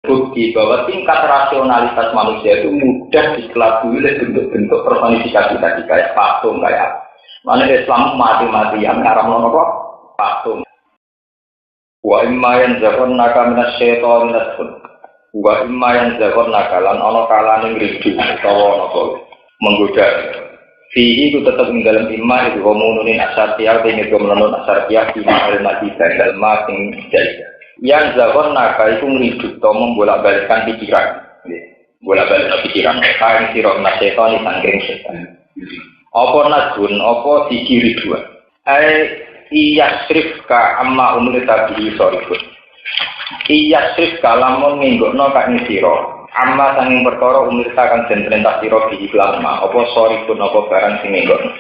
Bukti bahwa tingkat rasionalitas manusia itu mudah dikelabui oleh bentuk-bentuk personifikasi tadi kayak patung kayak mana Islam mati-matian ngaram apa patung. Wa imma yanzaghannaka minasyaitonir rajim. Wa imma yanzaghannaka lan ana kalane ngridu utawa napa menggoda. Fihi ku tetep ing dalam imma itu homonunin asartiya dene gomonon asartiya fi ma'al mati dan mating jadi. Yang zakon naga itu ngriduk atau membolak-balikkan pikiran, bolak-balik pikiran. Kain sirok naseton di sangkring setan. Apa najun, apa dikiri dua. Iyasrif ka amma umur tabi sorifun. Iyasrif ka lamun minggokno ka siro. Amma sanging perkara umur takkan den perintah siro di lama. Apa sorifun apa barang sing minggokno.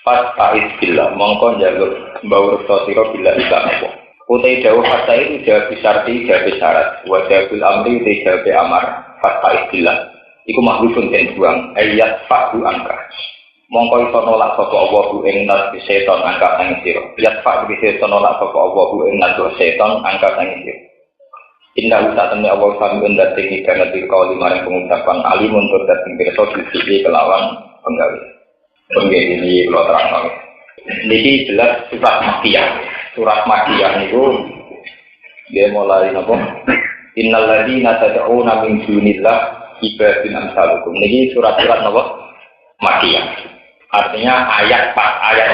Pas ta'id billah mongko njaluk mbau reksa sira billah islam apa. Utai dawuh fasa itu jawab bisarti jawab syarat wajabul amri utai jawab amar fasa istilah iku makhlukun dan buang ayat fa'u angka mongko iso nolak sapa Allah bu ing nas setan angka sang sira ayat fa'u iso nolak sapa Allah bu ing nas setan angka sang sira inna usatamni Allah sami undhat ing kana dikau limaring pengucapan alimun tur dateng pirsa disi kelawan penggawe ini kula terangno niki jelas sifat makkiyah. Surat Makkiyah itu dia mulai apa? Innal ladzina tad'una min dunillah ibadun amsalukum. Niki surat-surat napa? Makkiyah. Artinya ayat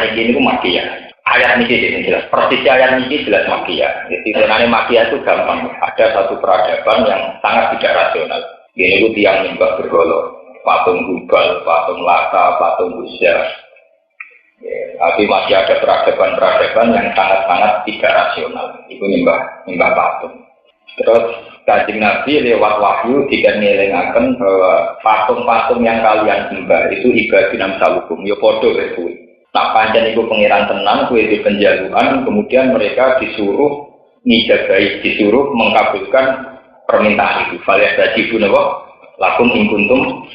niki niku Makkiyah. Ayat niki jelas. Persis ayat niki jelas Makkiyah. Jadi sebenarnya Makkiyah itu gampang. Ada satu peradaban yang sangat tidak rasional. Ini itu tiang nyembah bergolok, patung Hubal, patung Lata, patung Uzza. Tapi masih ada peradaban-peradaban yang sangat-sangat tidak rasional. Itu nyembah patung. Terus Kanjeng Nabi lewat wahyu tidak ngelingaken bahwa patung-patung yang kalian sembah itu ibadun amsalukum. Ya podo itu. Nah pancen itu pengiran tenang, kuwi di penjaluan, kemudian mereka disuruh ngijabai, disuruh mengabulkan permintaan itu. Fal yastajibuna lakum in kuntum.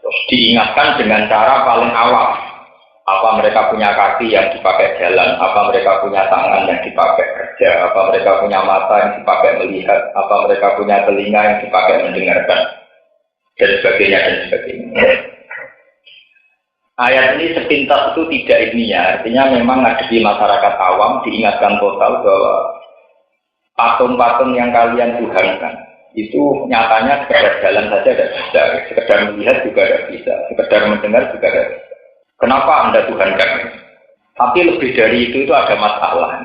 Terus diingatkan dengan cara paling awal. Apa mereka punya kaki yang dipakai jalan, apa mereka punya tangan yang dipakai kerja, apa mereka punya mata yang dipakai melihat, apa mereka punya telinga yang dipakai mendengarkan, dan sebagainya. Ayat ini sepintas itu tidak ilmiah, artinya memang ngadepi masyarakat awam diingatkan total bahwa patung-patung yang kalian tuhankan itu nyatanya sekedar jalan saja tidak bisa, sekedar melihat juga tidak bisa, sekedar mendengar juga tidak bisa. Kenapa Anda tuhankan? Tapi lebih dari itu ada masalah.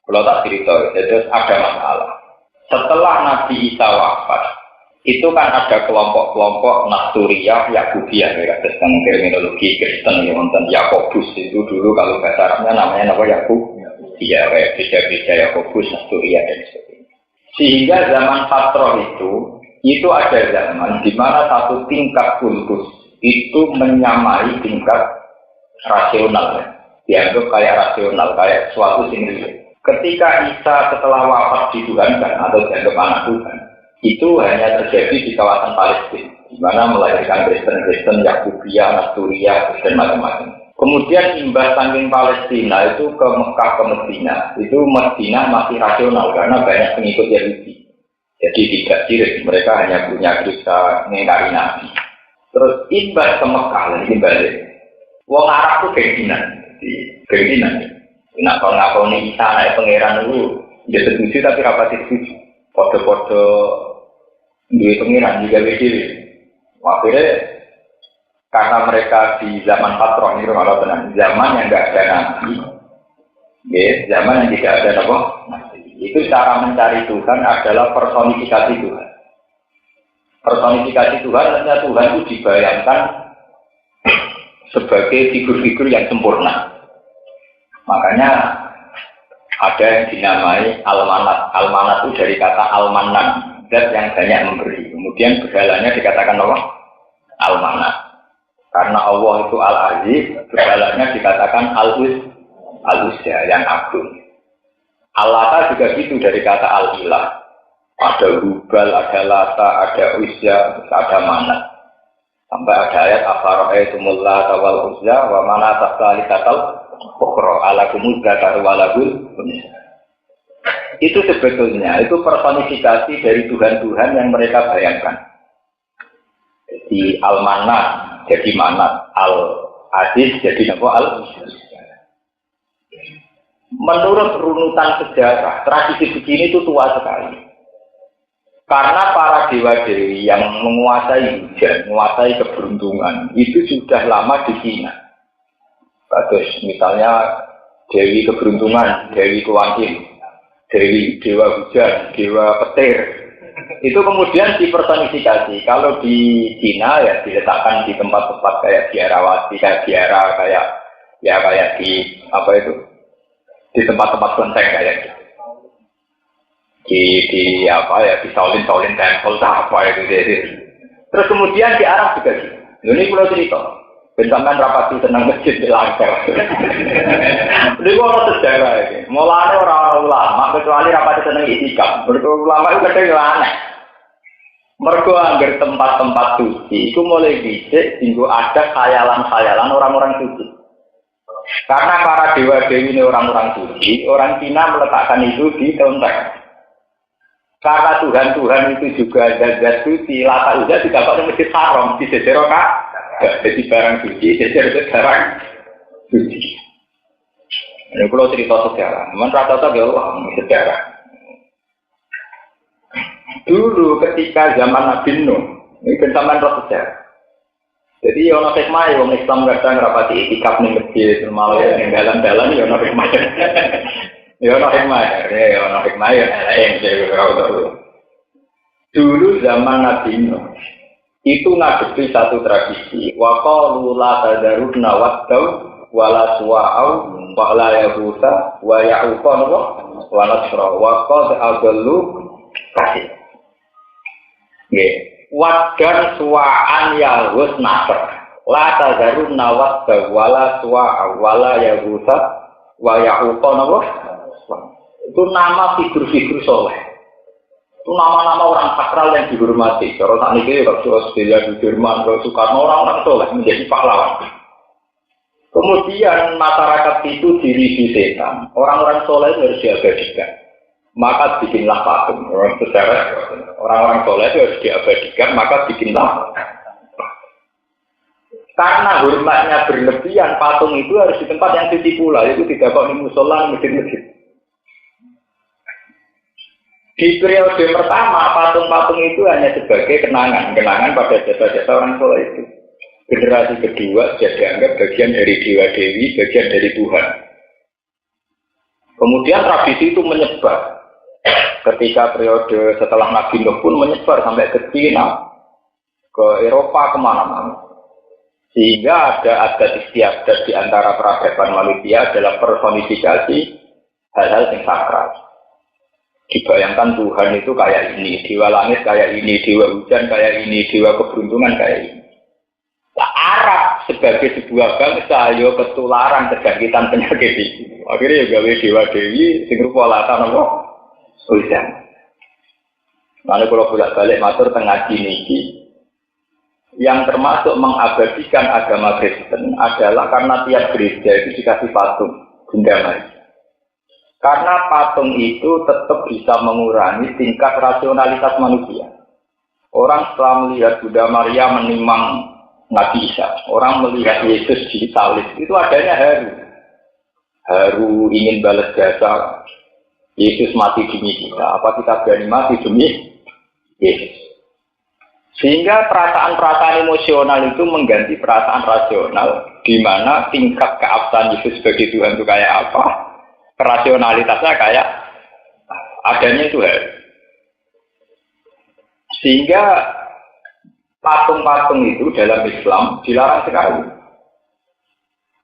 Kalau tak cerita, jadi ada masalah. Setelah Nabi Isa wafat, itu kan ada kelompok-kelompok Nasturiyah, Yakubiyah, tentang terminologi Kristen yang nonton Yakobus itu dulu kalau bahasa Arabnya namanya apa Yakub? Iya, kayak beda-beda Yakobus, Nasturiyah dan sebagainya. Sehingga zaman Fatroh itu ada zaman di mana satu tingkat kultus itu menyamai tingkat rasional, dianggap kayak rasional, kayak suatu sendiri. Ketika Isa setelah wafat dituhankan atau dianggap anak Tuhan, itu hanya terjadi di kawasan Palestina, di mana melahirkan Kristen-Kristen, Yakubiyah, Nasturiyah, dan macam-macam. Kemudian imbas saking Palestina itu ke Mekah, ke Medina. Itu Medina masih rasional karena banyak pengikut Yahudi. Jadi tidak sirik, mereka hanya punya dosa mengingkari Nabi. Terus imbas ke Mekah lagi balik. Wong Arab itu gengsinan. Nak kalau ini Isa naik pangeran dulu, dia setuju tapi rapati setuju. Foto-foto di pangeran juga begini. Akhirnya karena mereka di zaman Fatroh ini kalau benar, zaman yang nggak ada nabi, zaman yang tidak ada apa, itu cara mencari Tuhan adalah personifikasi Tuhan. Personifikasi Tuhan, artinya Tuhan itu dibayangkan sebagai figur-figur yang sempurna. Makanya ada yang dinamai almanat. Almanat itu dari kata almanan, zat yang banyak memberi. Kemudian berhalanya dikatakan apa? Almanat. Karena Allah itu al-aziz, berhalanya dikatakan al-uzza yang agung. Al-lata juga gitu dari kata al-ilah. Ada Hubal, ada Lata, ada Uzza, ada Manat. Sampai ada ayat afara'aitumul Lata wal Uzza wa manata tsalitsatal ukhra alakumuz zakaru walahul unsa. itu sebetulnya itu personifikasi dari Tuhan-Tuhan yang mereka bayangkan. Jadi Al-Manat jadi Manat, Al-Aziz jadi apa? Al-Aziz. Menurut runutan sejarah, tradisi begini itu tua sekali. Karena para dewa-dewi yang menguasai hujan, menguasai keberuntungan, itu sudah lama di Cina. Terus misalnya Dewi Keberuntungan, Dewi Kewantin, Dewi Dewa Hujan, Dewa Petir. Itu kemudian dipersonifikasi. Kalau di Cina ya diletakkan di tempat-tempat kayak Biarawati, kayak Biara, kayak di apa itu? Di tempat-tempat kelenteng kayak gitu. Di apa ya di Shaolin Temple apa itu. Terus kemudian di Arab juga gitu. Ini pulau cerita. Bentangan rapati tenang masjid di Langkar. Ini kalau sejarah ini. Mulanya orang ulama kecuali rapati tenang itikaf. Ulama itu kadang aneh. Mergo anggar tempat-tempat suci itu mulai dicek hingga ada khayalan-khayalan orang-orang suci. Karena para dewa-dewi ini orang-orang suci, orang Cina meletakkan itu di kelenteng. Karena Tuhan-Tuhan itu juga zat suci, Lata Uzza didapat di Masjid Haram, di Sejarah jadi barang suci, Sejarah barang suci. Ini kalau cerita sejarah, memang rata-rata ya Allah, sejarah. Dulu ketika zaman Nabi Nuh, ini zaman roh sejarah. Jadi ono hikmah wong Islam kadang rapati itikaf ning masjid malah ning dalan-dalan yo ono hikmah. Yo ono hikmah ya yang dulu zaman Nabi Nuh itu ngadepi satu tradisi wa qalu la tadaruna wattau wala suwa'u wa la yahusa wa ya'uqa wa nasra wa qad adallu kasih. Nggih. Wadan suwa'an yahus nasr la tazarun nawat wala suwa'a wala yahusa wa ya'uqa itu nama figur-figur soleh, itu nama-nama orang sakral yang dihormati. Kalau saat ini kalau Australia, di Jerman, kalau Soekarno orang-orang soleh menjadi pahlawan. Kemudian masyarakat itu dirisi setan, orang-orang soleh itu harus diabadikan. Maka bikinlah patung. Orang-orang soleh itu harus diabadikan, maka bikinlah. Karena hormatnya berlebihan, patung itu harus di tempat yang suci pula. Itu tidak kok di musola, masjid-masjid. Di periode pertama, patung-patung itu hanya sebagai kenangan pada jasa-jasa orang soleh itu. Generasi kedua sudah dianggap bagian dari dewa-dewi, bagian dari Tuhan. Kemudian tradisi itu menyebar. Ketika periode setelah Nabi Nuh pun menyebar sampai ke Cina, ke Eropa, kemana-mana. Sehingga ada adat istiadat di antara peradaban manusia adalah personifikasi hal-hal yang sakral. Dibayangkan Tuhan itu kayak ini, dewa langit kayak ini, dewa hujan kayak ini, dewa keberuntungan kayak ini. Nah, Arab sebagai sebuah bangsa yo ketularan kegagitan penyakit itu. Akhirnya juga dewa-dewi sing rupa latan apa? Hujan. Lalu kalau bolak-balik matur tengah niki, yang termasuk mengabadikan agama Kristen adalah karena tiap gereja itu dikasih patung Bunda Maria. Karena patung itu tetap bisa mengurangi tingkat rasionalitas manusia. Orang setelah melihat Bunda Maria menimang Nabi Isa, orang melihat Yesus disalib, itu adanya haru. Haru ingin balas jasa. Yesus mati demi kita. Apa kita berani mati demi Yesus? Sehingga perasaan-perasaan emosional itu mengganti perasaan rasional, di mana tingkat keabsahan Yesus sebagai Tuhan itu kayak apa, rasionalitasnya kayak adanya itu haru. Sehingga patung-patung itu dalam Islam dilarang sekali.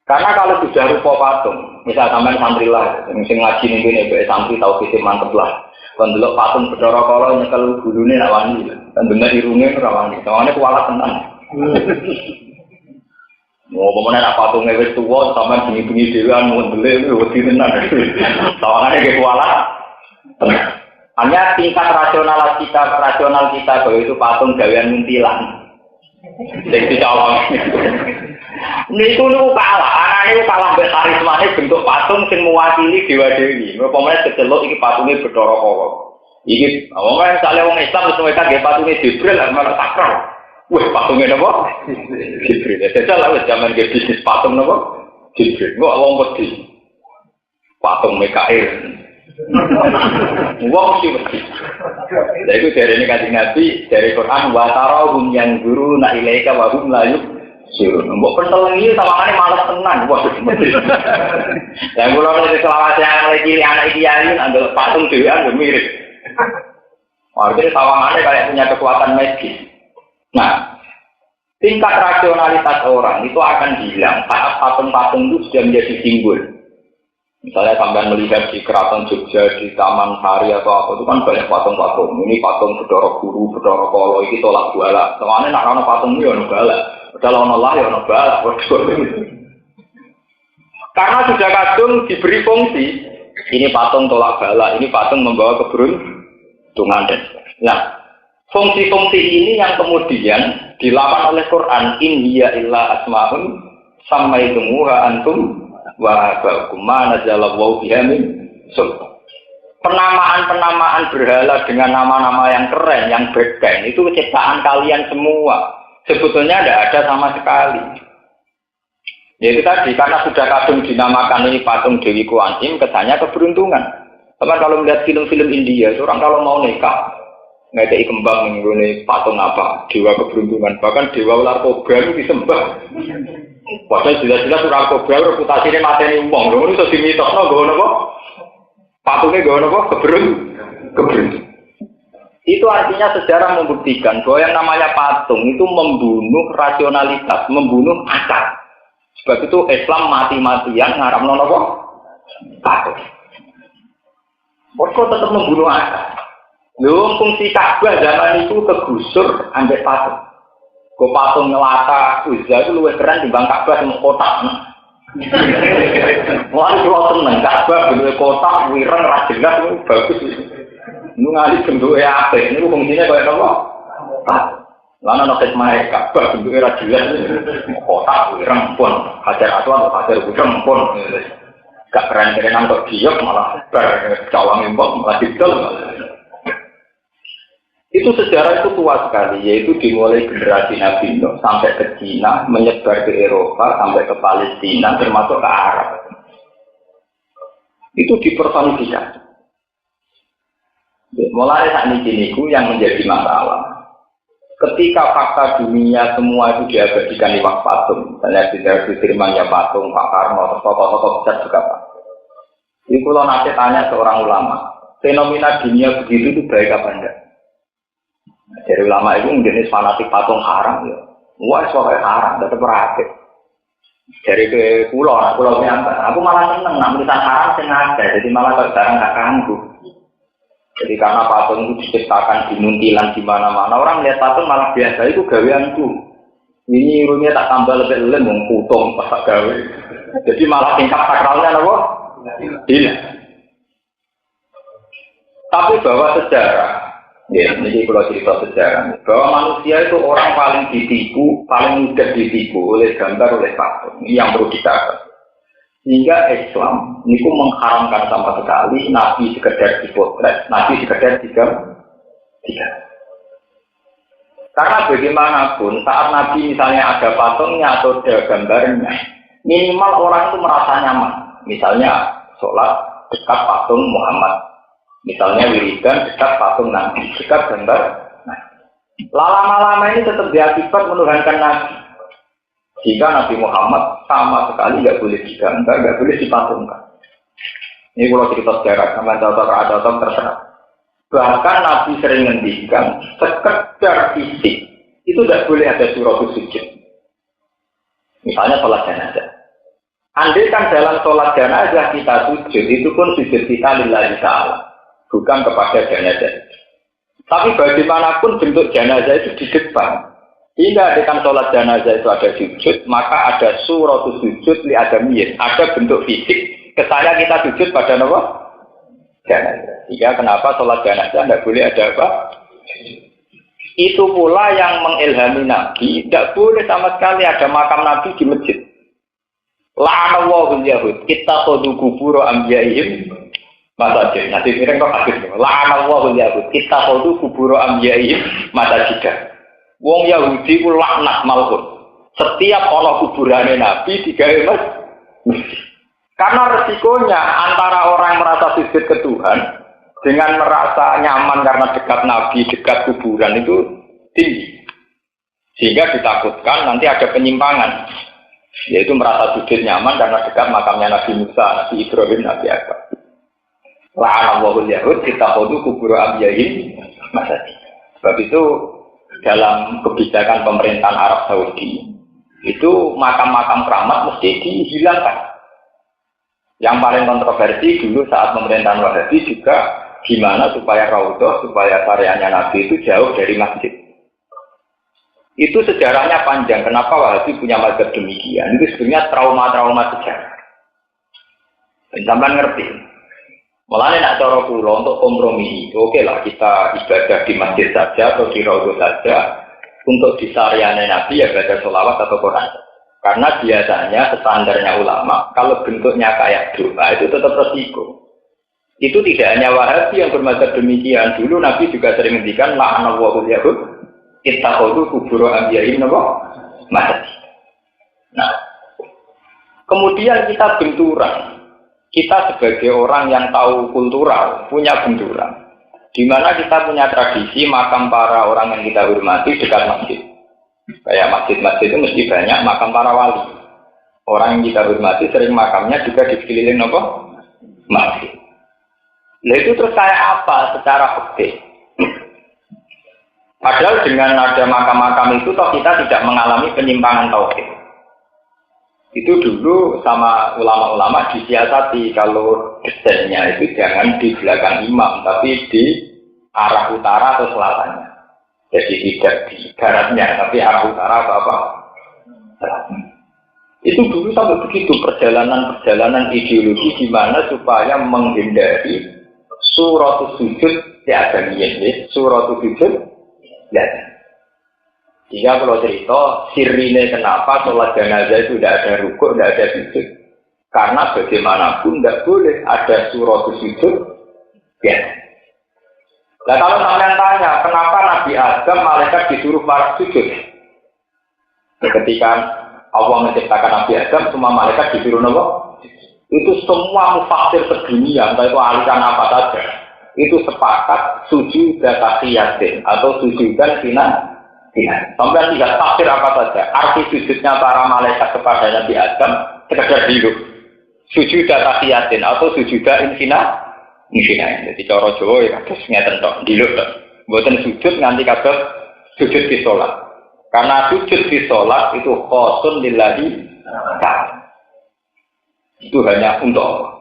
Karena kalau sudah rupa patung, misal sampai santrilah, mungkin ngaji nih nih, santri tahu kisah mantep lah. Kalau patung bedoro kalau nyekel gulune rawani, dan benar irungnya rawani, soalnya kualat tenan. Mau pemenang patungnya wes tua, sampai bunyi-bunyi dewan, mau beli itu wedi tenan. Soalnya kayak kualat. Hanya tingkat rasional kita bahwa itu patung gawean muntilan. Jadi colong. Niku kalah, anake kalah mbek karismane bentuk patung sing mewakili dewa dewi. Pemene kecelok iki patunge Bathara Kala. Iki wong misale wong Islam wis mereka nggih patunge Jibril malah sakral. Wah, patunge napa? Jibril. Jajal wis zaman ge bisnis patung napa? Jibril. Kok wong wedi. Patung Mikail. Wong sing wedi. Lha iku jarene Kanjeng Nabi dari Quran wa tarahum yang guru na ilaika wa hum la suruh, mbok pentelengi sawangane malas tenan. Wah, mesti. Lah kula nek selawase yang lagi anak kiai andel patung dhewean yo mirip. Artinya sawangane kayak punya kekuatan magis. Nah, tingkat rasionalitas orang itu akan hilang saat patung-patung itu sudah menjadi simbol. Misalnya sampai melihat di Keraton Jogja, di Taman Sari atau apa itu kan banyak patung-patung. Ini patung Bathara Guru, Bathara Kala, ini tolak bala. Soalnya nak ana patung ini ono bala. Padahal ono Allah ya ono bala. Karena sudah kadung diberi fungsi. Ini patung tolak bala, ini patung membawa keberuntungan. Nah, fungsi-fungsi ini yang kemudian dilakukan oleh Quran. In hiya illa asma'un sammaitumuha antum wa ba'kum ma nazalallahu biha min sultan. Penamaan-penamaan berhala dengan nama-nama yang keren, yang beken, itu ciptaan kalian semua. Sebetulnya tidak ada sama sekali. Yaitu tadi, karena sudah kadung dinamakan ini patung Dewi Kuan Im, kesannya keberuntungan. Teman kalau melihat film-film India, orang kalau mau nikah, ngekei kembang mengguni patung apa, dewa keberuntungan. Bahkan dewa ular kobra itu disembah. Padahal jelas-jelas ular kobra reputasinya mateni uang. Lalu itu dimitosno gawa napa? Patungnya gawa napa? Keberuntungan. Itu artinya sejarah membuktikan bahwa yang namanya patung itu membunuh rasionalitas, membunuh akal. Sebab itu Islam mati-matian ngaramno napa? Patung. Kok tetap membunuh akal. Lho fungsi Ka'bah zaman itu kegusur ambek patung. Kok patung Lata Uzza itu luwih keren timbang Ka'bah sing kotak. Wah, itu seneng Ka'bah bentuke kotak, wireng ra jelas bagus. Nu ngali bentuke apik, niku fungsinya kaya apa? Lan ana khidmah Ka'bah bentuke ra jelas. Kotak wireng pun, hajar aswad hajar wireng pun. Gak keren-kerenan kok giok malah cawang impor malah didol. Itu sejarah itu tua sekali, yaitu dimulai generasi Nabi Nuh sampai ke Cina, menyebar ke Eropa, sampai ke Palestina, termasuk ke Arab. Itu dipersonifikasi. Mulai saat ini yang menjadi masalah. Ketika fakta dunia semua itu diabadikan di waktu patung, misalnya di Firmannya patung, Pak Karno, tokoh-tokoh besar juga Pak. Jadi kalau nanti tanya seorang ulama, fenomena dunia begitu itu baik apa enggak? Dari ulama itu menjadi fanatik patung haram ya. Wah, soalnya haram, tetap berakhir. Dari ke pulau Miantar, aku malah seneng, nak tulisan haram sengaja, jadi malah barang tak ganggu. Jadi karena patung itu diciptakan di muntilan di mana-mana, orang lihat patung malah biasa itu gaweanku. Ini irunya tak tambah lebih lem, putung pas gawe. Jadi malah tingkat sakralnya apa? Tidak. Tapi bahwa sejarah. Ya, ini kalau cerita sejarah, bahwa manusia itu orang paling ditipu, paling mudah ditipu oleh gambar, oleh patung. Ini yang perlu dicatat. Sehingga Islam ini mengharamkan sama sekali Nabi sekedar dipotret, Nabi sekedar digambar. Karena bagaimanapun saat Nabi misalnya ada patungnya atau ada gambarnya, minimal orang itu merasa nyaman. Misalnya sholat dekat patung Muhammad. Misalnya wiridan dekat patung Nabi, dekat gambar. Nah, lama-lama ini tetap diakibat menuhankan Nabi. Jika Nabi Muhammad sama sekali nggak boleh digambar, nggak boleh dipatungkan. Ini kalau cerita sejarah, sama contoh terserah. Bahkan Nabi sering ngendikan, sekedar fisik itu tidak boleh ada surah sujud. Misalnya sholat jenazah. Andai kan dalam sholat jenazah kita sujud, itu pun sujud kita lillahi ta'ala. Bukan kepada jenazah. Tapi bagaimanapun bentuk jenazah itu di depan. Hingga dengan sholat jenazah itu ada sujud, maka ada surah sujud li adamiyyin. Ada bentuk fisik. Kesannya kita sujud pada apa? Jenazah. Hingga kenapa sholat jenazah tidak boleh ada apa? Itu pula yang mengilhami Nabi, tidak boleh sama sekali ada makam Nabi di masjid. La'anallahu al-yahud, ittakhadhu qubur anbiya'ihim masajid. Nanti kira kok hadis. La'anallahu al-yahud, ittakhadhu qubur anbiya'ihim masajid. Wong Yahudi ku laknat malhun. Setiap ana kuburane Nabi digawe masjid. Karena resikonya antara orang merasa sujud ke Tuhan dengan merasa nyaman karena dekat Nabi, dekat kuburan itu tinggi. Sehingga ditakutkan nanti ada penyimpangan. Yaitu merasa sujud nyaman karena dekat makamnya Nabi Musa, Nabi Ibrahim, Nabi Adam. La'anallahu al-yahud ittakhadhu qubur anbiya'ihim masajid. Sebab itu dalam kebijakan pemerintahan Arab Saudi itu makam-makam keramat mesti dihilangkan. Yang paling kontroversi dulu saat pemerintahan Wahabi juga gimana supaya Raudhah, supaya karyanya Nabi itu jauh dari masjid. Itu sejarahnya panjang. Kenapa Wahabi punya mazhab demikian? Itu sebenarnya trauma-trauma sejarah. Sampai ngerti. Mulanya nak cara kula untuk kompromi. Oke lah kita ibadah di masjid saja atau di Raudhah saja. Untuk disaryane Nabi ya baca sholawat atau Quran. Karena biasanya standarnya ulama kalau bentuknya kayak doa itu tetap resiko. Itu tidak hanya Wahabi yang bermazhab demikian. Dulu Nabi juga sering ngendikan la'anallahu al-yahud ittakhadhu qubur anbiya'ihim masjid. Nah, kemudian kita benturan. Kita sebagai orang yang tahu kultural punya benturan. Di mana kita punya tradisi makam para orang yang kita hormati dekat masjid. Kayak masjid-masjid itu mesti banyak makam para wali. Orang yang kita hormati sering makamnya juga di sekeliling masjid. Nah itu terus kayak apa secara fikih? Padahal dengan ada makam-makam itu toh kita tidak mengalami penyimpangan tauhid. Itu dulu sama ulama-ulama disiasati kalau desainnya itu jangan di belakang imam tapi di arah utara atau selatannya. Jadi tidak di baratnya, tapi arah utara atau apa? Itu dulu sampai begitu perjalanan ideologi gimana supaya menghindari suratul sujud tiada niat, suratul sujud ya. Jika kalau cerita sirine kenapa sholat jenazah itu tidak ada rukuk, tidak ada sujud, karena bagaimanapun tidak boleh ada suratul sujud ya. Nah kalau kalian tanya, kenapa Nabi Adam malaikat disuruh para sujud? Ketika Allah menciptakan Nabi Adam, semua malaikat disuruh nopo? Itu semua mufassir sedunia, entah itu aliran apa saja, itu sepakat sujud tahiyatin atau sujudan sinan. Sampai tidak tafsir apa saja. Arti sujudnya para malaikat kepada Nabi Adam sekedar hidup. Sujud tahiyatin atau sujudan insinah. Jadi cara Jawa ya kados ngeten tok, ndiluk tok. Mboten sujud nganti kados sujud di salat. Karena sujud di salat itu khosun lillahi ta'ala. Itu hanya untuk Allah.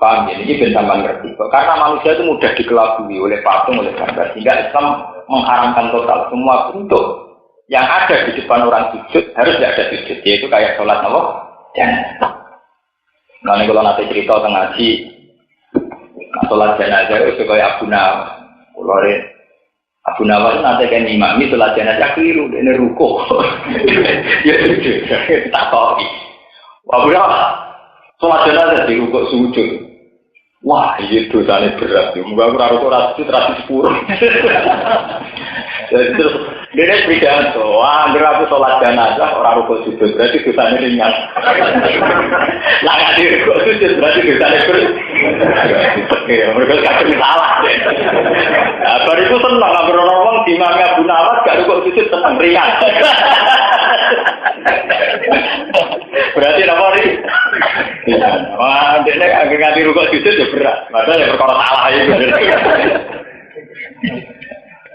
Paham ya? Ini benar-benar ngerti. Karena manusia itu mudah dikelabui oleh patung, oleh gambar. Sehingga Islam mengharamkan total semua bentuk yang ada di depan orang sujud harus tidak ada sujud. Yaitu kayak sholat Allah. Jangan. Nah, ini kalau nanti cerita tentang ngaji, sholat jenazah itu kayak Abu Nawas. Abu Nawas nanti kayak imami sholat jenazah keliru, ini ruko. Ya sudah, tak tahu. Abu Nawas sholat jenazah di ruko sujud. Wah, ini dosanya berat. Moga aku rasa itu terasi sepuluh. Jadi terus dia berikan wah, aku sholat jenazah orang rukuk sujud berarti dosanya ringan. Lah nggak di rukuk sujud berarti dosanya berat. Mereka kadang salah. Baru itu senang nggak berorong di mana Abu Nawas gak rukuk sujud senang ringan. Berarti apa ini? Wah, dia agak nganti rukuk sujud ya berat. Padahal ya perkara salah itu.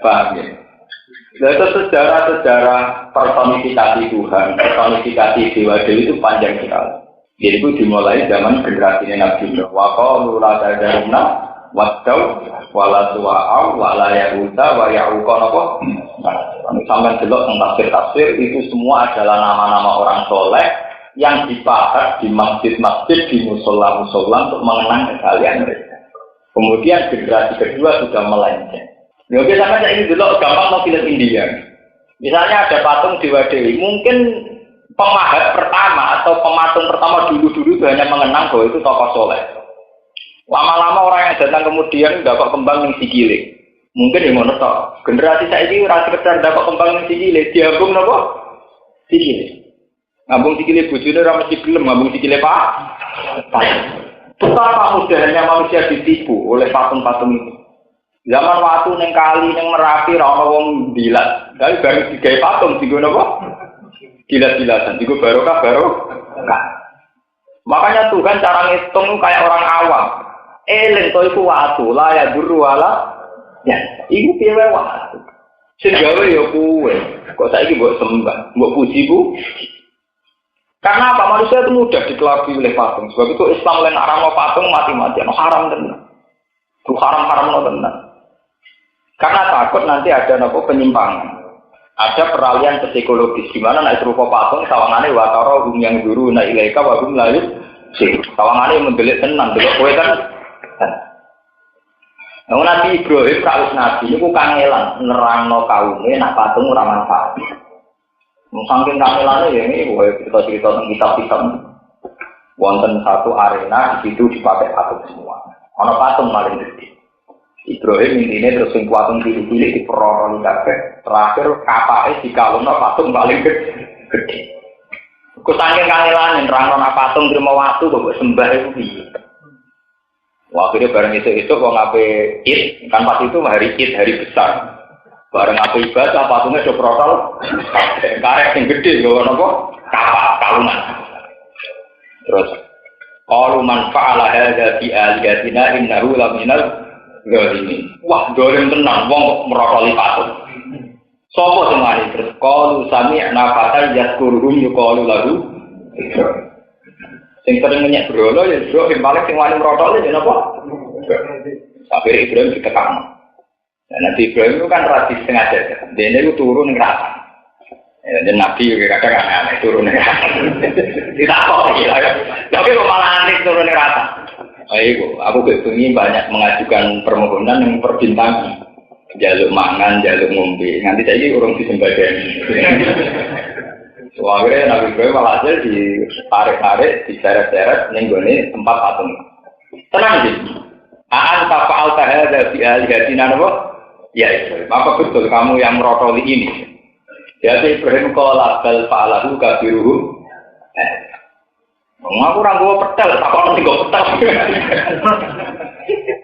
Paham ya? Nah, itu sejarah-sejarah personifikasi Tuhan, personifikasi Dewa-Dewi itu panjang sekali. Jadi itu dimulai zaman generasi Nabi Nuh. Wa qalu la tadaruna waddau wala suwa'au wala yahuda wa ya'uqa napa. Sampai delok tafsir-tafsir itu semua adalah nama-nama orang soleh yang dipahat di masjid-masjid, di musola-musola untuk mengenang kesalahan mereka. Kemudian generasi kedua sudah melenceng. Ya biasanya saya ini dulu gampang mau film India. Misalnya ada patung Dewa Dewi, mungkin pemahat pertama atau pematung pertama dulu-dulu itu hanya mengenang bahwa itu tokoh soleh. Lama-lama orang yang datang kemudian dapat kembang yang sikile. Mungkin yang ngono tok. Generasi saya ini ora sekedar dapat kembang yang sikile, diambung napa? Sikile. Ngambung sikile bojone ora mesti gelem, ngambung sikile Pak. Betapa mudahnya manusia ditipu oleh patung-patung itu. Zaman waktu neng kali neng Merapi ra ono wong dilat. Tapi bareng digawe patung digo napa? Dilat-dilatan digo barokah. Makanya Tuhan cara ngitung kayak orang awam. Eling to iku watu la ya duru wala. Ya, iku piye wae watu. Sing gawe ya kuwe. Kok saiki mbok sembah, mbok puji ku? Karena apa? Manusia itu mudah dikelabui oleh patung. Sebab itu Islam lan haram patung mati-matian, haram tenan. Itu haram-haram tenan. Karena takut nanti ada penyimpangan. Ada peralihan psikologis di mana nek rupa patung sawangane watara hum yang guru na ilaika wa hum la yusir. Sawangane mendelik tenan delok kowe kan. Nah, Nabi Ibrahim rawuh nabi niku kangelan nerangno kaume nek patung ora manfaat. Saking kangelane ya ini cerita-cerita tentang kitab-kitab. Wonten satu arena di situ dipakai patung semua. Ana patung paling gede. Ibrahim ini terus sing patung cilik-cilik diperoroni kabeh. Terakhir kapake dikalungno patung paling gede. Ku saking kangelane nerangno patung trimo watu kok sembah iku piye. Wah, akhirnya bareng itu kok ngape Id, kan pas itu hari Id, hari besar. Bareng ngape ibadah, patungnya do protol, karek yang gede, gak apa? Kapak, kalungan. Terus, qalu man fa'ala hadza bi alihatina innahu laminal zalimin. Wah, dolim tenan wong merotoli patung. Sopo sing ngene terus qalu sami'na fatal yazkuruhum yuqalu lahu sing sering menyek brolo ya bro, yang paling sing wani merotol ya napa? Akhirnya Ibrahim ditekan. Nah, Nabi Ibrahim itu kan tradisi sengaja. Dia itu turun ke rata. Dan Nabi juga kadang aneh turun ke rata. Tidak apa ya. Tapi malah aneh turun ke rata. Ayo, aku ingin banyak mengajukan permohonan yang perbintangan. Jaluk mangan, jaluk ngombe. Nanti saya urung disembadani. Akhirnya Nabi Ibrahim malah aja ditarik-tarik, diseret-seret, nenggone tempat patung. Tenang sih. Aan tafa'al tahadha fi alihatina napa? Ya Ibrahim, apa betul kamu yang merotoli ini? Jadi Ibrahim qala bal fa'alahu kabiruhum. Aku ora nggo pedal, takon sing nggo pedal.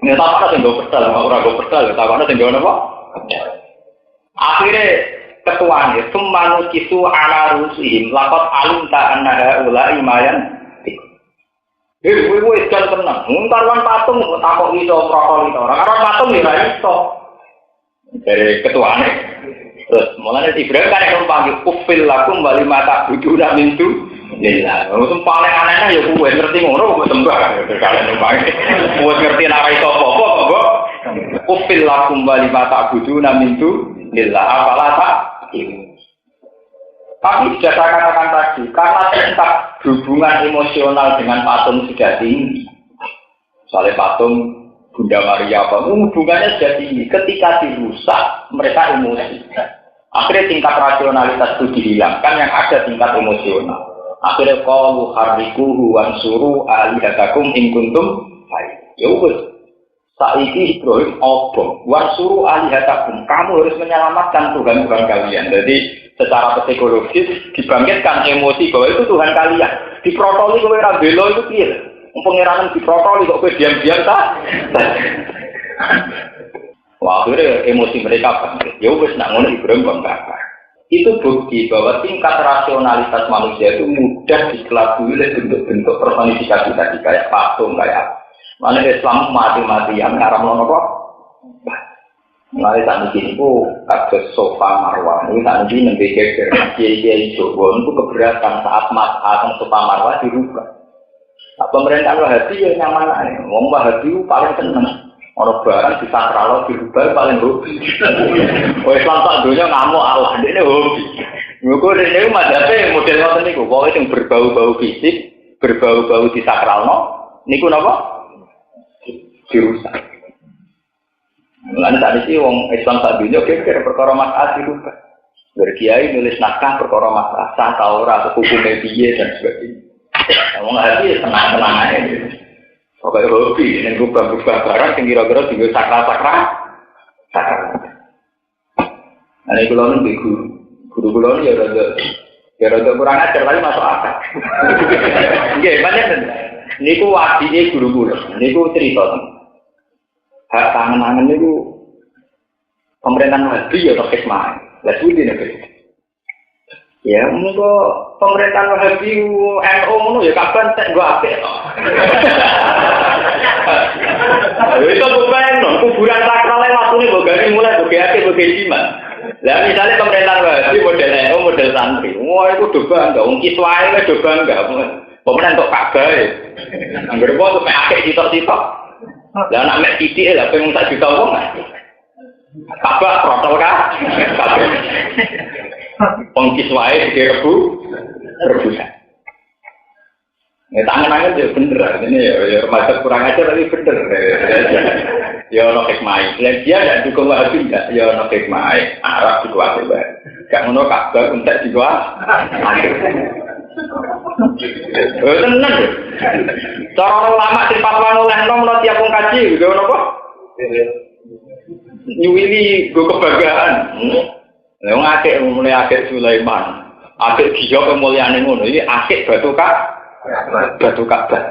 Nek takon sing nggo pedal, aku ora nggo pedal, takon sing nggo napa? Akhirnya ketuanya, semanu kisu ala rusihim, lakot alim ta'annaha ulai mayan. Kowe ikan tenang, nguntarwan patung takok iso protol itu. Orang patung ya ora iso. Dari ketuane. Terus mulane Ibrahim kan yang panggil ufil lakum wali mata buduna mintu. Ya, wong paling aneh ya kowe ngerti ngono kok sembah kalian numpangi. Kowe ngerti nek ora iso apa-apa kok. Ufil lakum wali mata buduna mintu. Lillah apalah tak. Tapi sudah saya katakan tadi, karena tingkat hubungan emosional dengan patung sudah tinggi. Soalnya patung Bunda Maria apa, hubungannya sudah tinggi. Ketika dirusak, mereka emosi. Akhirnya tingkat rasionalitas itu dihilangkan, yang ada tingkat emosional. Akhirnya qalu harrikuhu wansuru alihatakum in kuntum baik. Ya wis. Saiki Ibrahim obong wansuru alihatakum. Kamu harus menyelamatkan Tuhan-Tuhan kalian. Jadi secara psikologis dibangkitkan emosi bahwa itu Tuhan kalian. Diprotoli kowe ora bela itu piye? Pengiranan diprotoli kok kowe diam-diam ta? Wah, akhirnya emosi mereka bangkit. Ya wis nak ngono Ibrahim bangkit. Itu bukti bahwa tingkat rasionalitas manusia itu mudah dikelabui oleh bentuk-bentuk personifikasi tadi kayak patung kayak mana Islam mati-matian ngaramno napa? Mulai saat ini aku kaget sofa marwah. Ini saat ini nembe geger kiai Jawa itu keberatan saat masalah sofa marwah dirubah. Nah, pemerintahan Wahabi ya nyaman aja. Wong Wahabi paling seneng. Orang barang di sakral dirubah paling hobi. Oh Islam tak dunia ngamuk Allah. Ini hobi. Mereka ini mazhabnya model ngoten niku. Pokoke sing berbau-bau fisik, berbau-bau di sakralno niku napa? Dirusak. Mulane tadi sih wong Islam sak dunya kira perkara masalah itu. Berkiai nulis naskah perkara masalah sah ta ora hukume piye dan sebagainya. Wong hati tenang-tenang aja gitu. Pokoke hobi ning rubah-rubah barang sing kira-kira dienggo sakral-sakral. Nah, ini kalau nanti guru ya rada kurang ajar tapi masuk akal. Nggih, pancen niku wadine guru-guru. Niku cerita. Hak tangan-tangan niku pemerintahan Wahabi ya tok hikmah. Lah suwi nek. Ya, monggo pemerintahan Wahabi NU ngono ya kapan tek gua apik to. Itu bukan kuburan sakral watune mbok gawe mulai mbok ake mbok jimat. Lah misalnya pemerintahan Wahabi model NU model santri. Wah itu doba enggak wong kiswae wis doba enggak. Pemenang tok Ka'bah. Angger apa mek akeh sitok-sitok. Lah anak mek titik lha pengen tak juta wong. Ka'bah protol ka? Kabeh. Wong kiswae rebutan. Ya tangan-tangan ya bener, ini ya remaja kurang aja tapi bener. Ya ono hikmah. Dia tidak dukung Wahabi enggak, ya ono hikmah. Arab juga ada. Gak ngono Ka'bah entek juga. Tenan. Cara ulama sing fatwa olehno menawa tiap wong kaji gitu ngono kok. Nyuwili go kebanggaan. Lah wong akeh mulai akeh Sulaiman. Akeh giyo kemuliaan ngono. Iki akeh batu Ka'bah.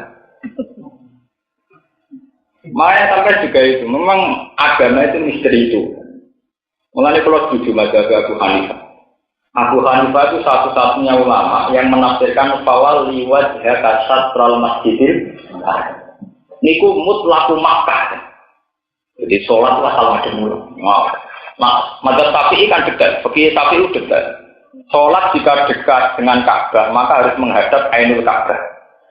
Makanya sampai juga itu, memang agama itu misteri itu. Mulanya kalau setuju mazhab Abu Hanifah. Abu Hanifah itu satu-satunya ulama yang menafsirkan fawal liwat satral masjidil. Niku mutlaku Makkah. Jadi sholat lah kalau ada mulu. Mazhab Syafi'i kan dekat, fikih Syafi'i dekat. Sholat jika dekat dengan Ka'bah maka harus menghadap Ainul Ka'bah.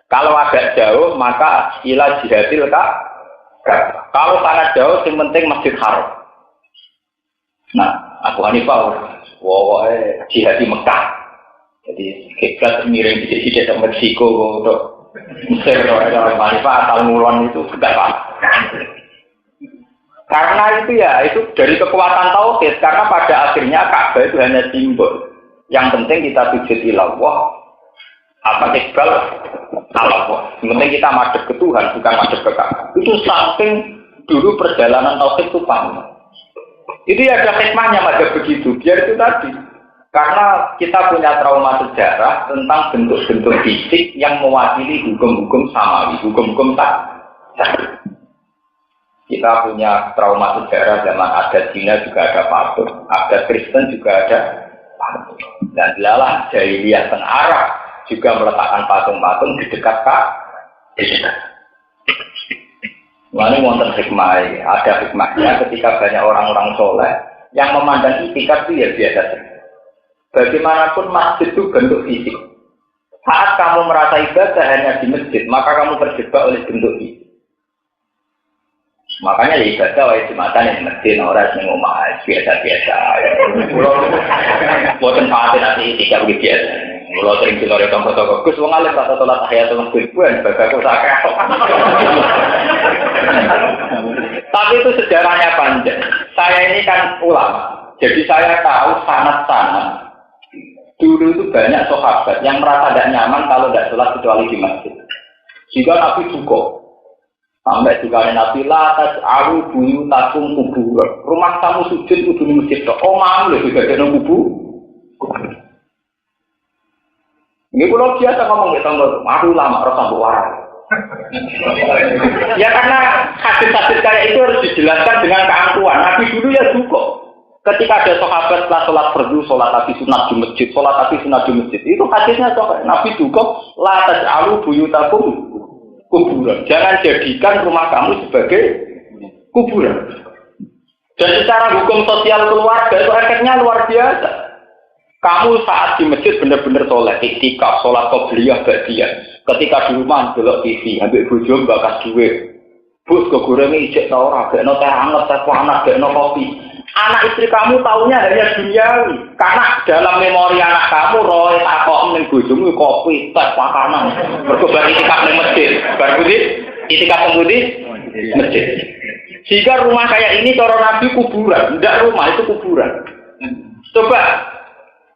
Kalau agak jauh maka ila jihadil Ka'bah. Kalau sangat jauh yang penting Masjid Haram. Nah, Abu Hanifah jihad di Mekah. Jadi kiblat miring di Meksiko untuk Mesir. Abu Hanifah asal ngulon itu tidak apa. Karena itu ya itu dari kekuatan tauhid. Karena pada akhirnya Ka'bah itu hanya simbol. Yang penting kita sujud ilallah, apa iqbal Allah. Yang penting kita madhep ke Tuhan, bukan madhep ke Ka'bah. Itu saking dulu perjalanan tauhid itu panjang. Itu ya ada hikmahnya madhep begitu. Biar itu tadi, karena kita punya trauma sejarah tentang bentuk-bentuk fisik yang mewakili hukum-hukum samawi, hukum-hukum tak. Kita punya trauma sejarah zaman adat Cina juga ada patung, adat Kristen juga ada. Dan dilalah jahiliyah teng Arab juga meletakkan patung-patung di dekat Ka'bah. Lalu wonten hikmah, ada hikmahnya ketika banyak orang-orang soleh yang memandang itikaf itu ya biasa saja. Bagaimanapun masjid itu bentuk fisik. Saat kamu merasa ibadah hanya di masjid, maka kamu terjebak oleh bentuk fisik. Makanya ya ibadah wajib Jumatan yang masjid, orang yang ngomong biasa-biasa. Buatan saatnya nanti tidak begitu biasa. Kalau sering dilori tongkol-tongkol, Gus wong alim rasa sholat tahiyatul masjid buan, bagaku sakit. Tapi itu sejarahnya panjang. Saya ini kan ulama, jadi saya tahu sanad-sanad. Dulu itu banyak sahabat yang merasa tidak nyaman kalau tidak sholat kecuali di masjid. Jika Nabi cukup. Sampai juga Nabi latas alu buyu takum kubur. Rumah kamu sujud kudu di masjid. Oh malu lebih gede nang kubur. Ini kalau biasa ngomong gitu, aku lama rasa buara. Ya karena hadis-hadis kayak itu harus dijelaskan dengan keangkuhan. Nabi dulu ya cukup. Ketika ada sahabat setelah sholat fardu, sholat tapi sunat di masjid, sholat tapi sunat di masjid, itu hadisnya soal Nabi cukup latas alu buyu takum kuburan. Jangan jadikan rumah kamu sebagai kuburan. Dan secara hukum sosial keluarga itu efeknya luar biasa. Kamu saat di masjid benar-benar soleh, iktikaf, sholat qobliyah, ba'diyah. Ketika di rumah delok TV, ambil bojo bakas duit. Bus kok goreng ijek ta ora, gekno teh anget, teh panas, gekno kopi. Anak istri kamu taunya hanya duniawi. Karena dalam memori anak kamu roe takok ning bojomu kopi, teh, makanan. Mergo bar itikaf ning masjid. Bar putih, itikaf ning putih masjid. Sehingga rumah kayak ini cara Nabi kuburan, tidak rumah itu kuburan. Coba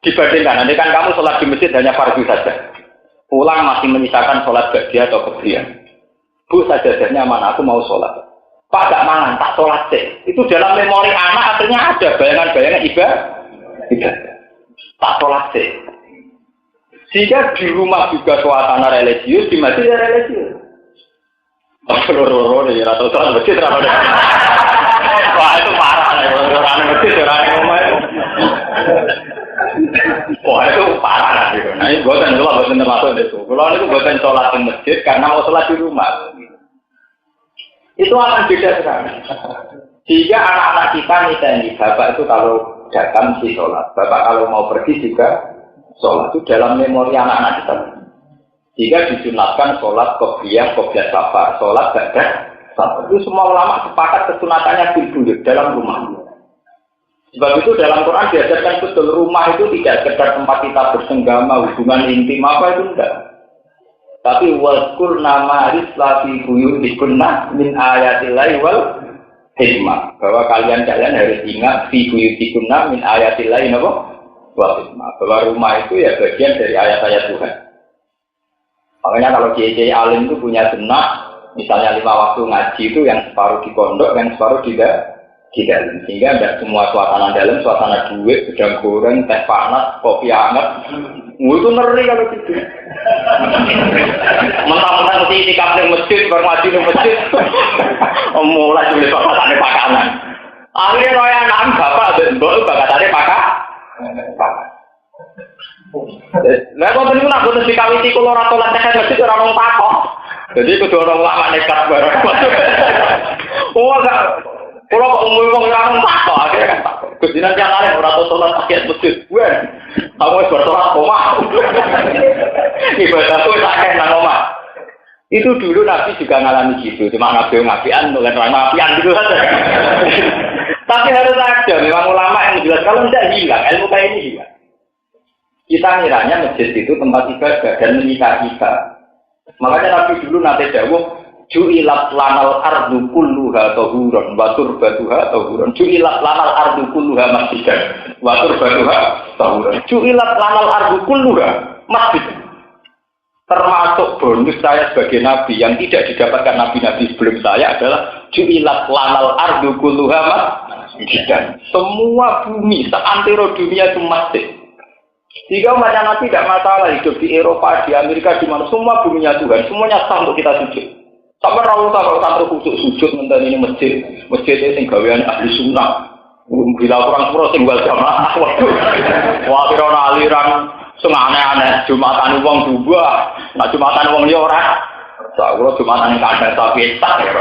dibandingkan, nanti kan kamu sholat di masjid hanya fardu saja. Pulang masih menyisakan sholat ba'diyah atau qabliyah. Bu sajadahnya mana? Aku mau sholat. Pak gak mangan, tak sholat sih. Itu dalam memori anak akhirnya ada bayangan-bayangan ibadah. Tak sholat sih. Sehingga di rumah juga suasana religius, di masjid ya religius. Loro-loro nih, atau sholat masjid terlalu. Wah itu parah nih, orang masjid, orang rumah itu. Wah itu parah lah gitu. Nah ini buatan termasuk itu. Kalau itu buatan sholat di masjid karena mau sholat di rumah. Itu akan beda sekali. Sehingga anak-anak kita misalnya bapak itu kalau datang di sholat, bapak kalau mau pergi juga sholat itu dalam memori anak-anak kita. Jika disunatkan sholat qobliyah safar, sholat ba'dah safar. Itu semua ulama sepakat kesunatannya buyut dalam rumah. Sebab itu dalam Quran diajarkan betul rumah itu tidak sekedar tempat kita bersenggama, hubungan intim apa itu enggak. Tapi wazkur nama rislafi buyutikunna min ayatillahi wal hikmah. Bahwa kalian harus ingat fi buyutikunna min ayatillahi wal hikmah. Bahwa rumah itu ya bagian dari ayat-ayat Tuhan. Makanya kalau kiai alim itu punya sunnah, misalnya 5 waktu ngaji itu yang separuh di pondok, yang separuh di dalam. Sehingga tidak semua suasana dalam, suasana duit, udang goreng, teh panas, kopi hangat. Itu ngeri kalau gitu. Mentang-mentang mesti itikaf di masjid, bermati di masjid. Mulai juli pakatane pakanan. Akhirnya roya anak bapak, mbok pakatane pakak. Lah kok niku nak boten dikawiti kula ora salat tekan masjid ora ono takok. Jadi kudu ono lama nekat bareng. Oh enggak. Kula kok umum ora ono takok akhirnya kan takok. Gusti nanti ana ora tau salat pakai masjid. Wen. Kamu wis bersalat omah. Ibadahku tak enak omah. Itu dulu Nabi juga ngalami gitu. Cuma Nabi ngapian, bukan orang ngapian gitu saja. Tapi harus ada memang ulama yang menjelaskan kalau tidak hilang, ilmu kayak ini hilang. Kita ngiranya masjid itu tempat ibadah dan menyita kita. Makanya Nabi dulu nanti dawuh ju'ilat lanal ardu kulluha tahuran wa turbatuha tahuran. Ju'ilat lanal ardu kulluha masjidan wa turbatuha tahuran. Ju'ilat lanal ardu kulluha masjid. Termasuk bonus saya sebagai nabi yang tidak didapatkan nabi-nabi sebelum saya adalah ju'ilat lanal ardu kulluha masjidan. Semua bumi seantero dunia itu masjid. Jika umat Nabi tidak masalah hidup di Eropa, di Amerika, di mana semua buminya Tuhan, semuanya sah untuk kita sujud. Sampai rawuh kalau satu khusus sujud menteri ini masjid ini gawean ahli sunnah. Bila kurang sepuluh tinggal jamaah, waduh, wakiran aliran aneh-aneh, jumatan uang juga, nah jumatan uang orang. Kalau jumatan yang kadang sapi tak ya.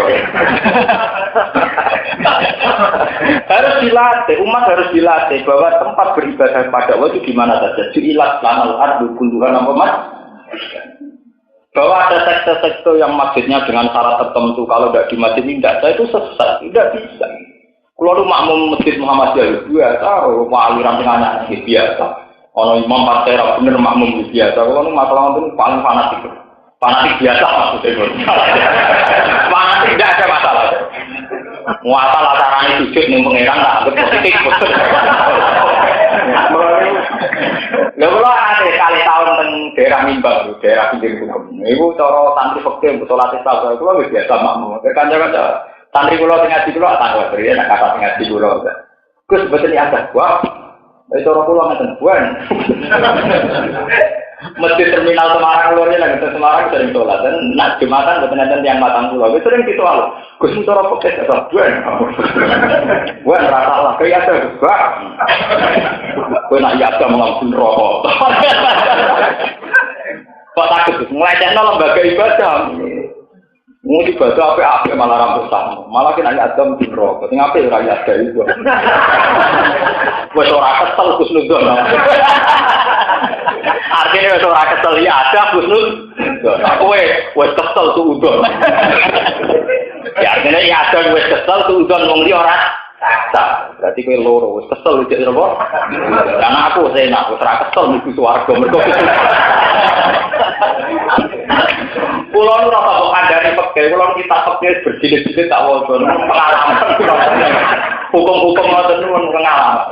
Harus dilatih, umat harus dilatih bahwa tempat beribadah pada Allah itu di mana saja. Ju'ilat lanal ardu kulluha mas. Bahwa ada sekte-sekte yang masjidnya dengan syarat tertentu kalau tidak di masjid tidak, saya itu sesat, tidak bisa. Kalau lu makmum masjid Muhammadiyah biasa, aliran dengan anak biasa. Kalau imam pastor bener makmum biasa, kalau lu masalah itu paling fanatik. Fanatik biasa maksudnya. Fanatik tidak ada masalah. Muasal acaranya sujud nih pengeran tak positif betul. Lalu ada kali tahun teng daerah Mimbang, daerah pinggir hukum. Ibu coro santri fakir betul latih sabar, itu lebih biasa makmum. Kanca-kanca santri pulau tengah di pulau tanggal beri, nak kata tengah di pulau. Gus betul ni ada wah. Coro pulau ngeten buan. Masjid terminal Semarang luarnya lagi ke Semarang sering sholat dan nak jumatan betul-betul yang matang pulau. Sering ditoal. Gus coro fakir atau buan. Buan rasa lah kayak ada Gus. Gue nak yakin mengambil rokok. Kok takut? Ngelecehno lembaga ibadah. Mau ibadah apa malah rambut sama. Malah kena yakin mengambil rokok. Sing apa ora yakin itu. Wes ora kesel Gus Nudon. Artinya wes ora kesel ya ada Gus Nudon. Aku wes kesel tuh udon. Ya artinya ya ada wes kesel tuh udon wong liya ora tak, berarti kowe loro wis kesel iki apa? Karena aku enak, wis ora kesel mlebu swarga mergo Pulau nu rasa kok kandhane pegel, pulau kita pegel berjilid-jilid tak waca pengalaman. Hukum-hukum ngoten niku pengalaman.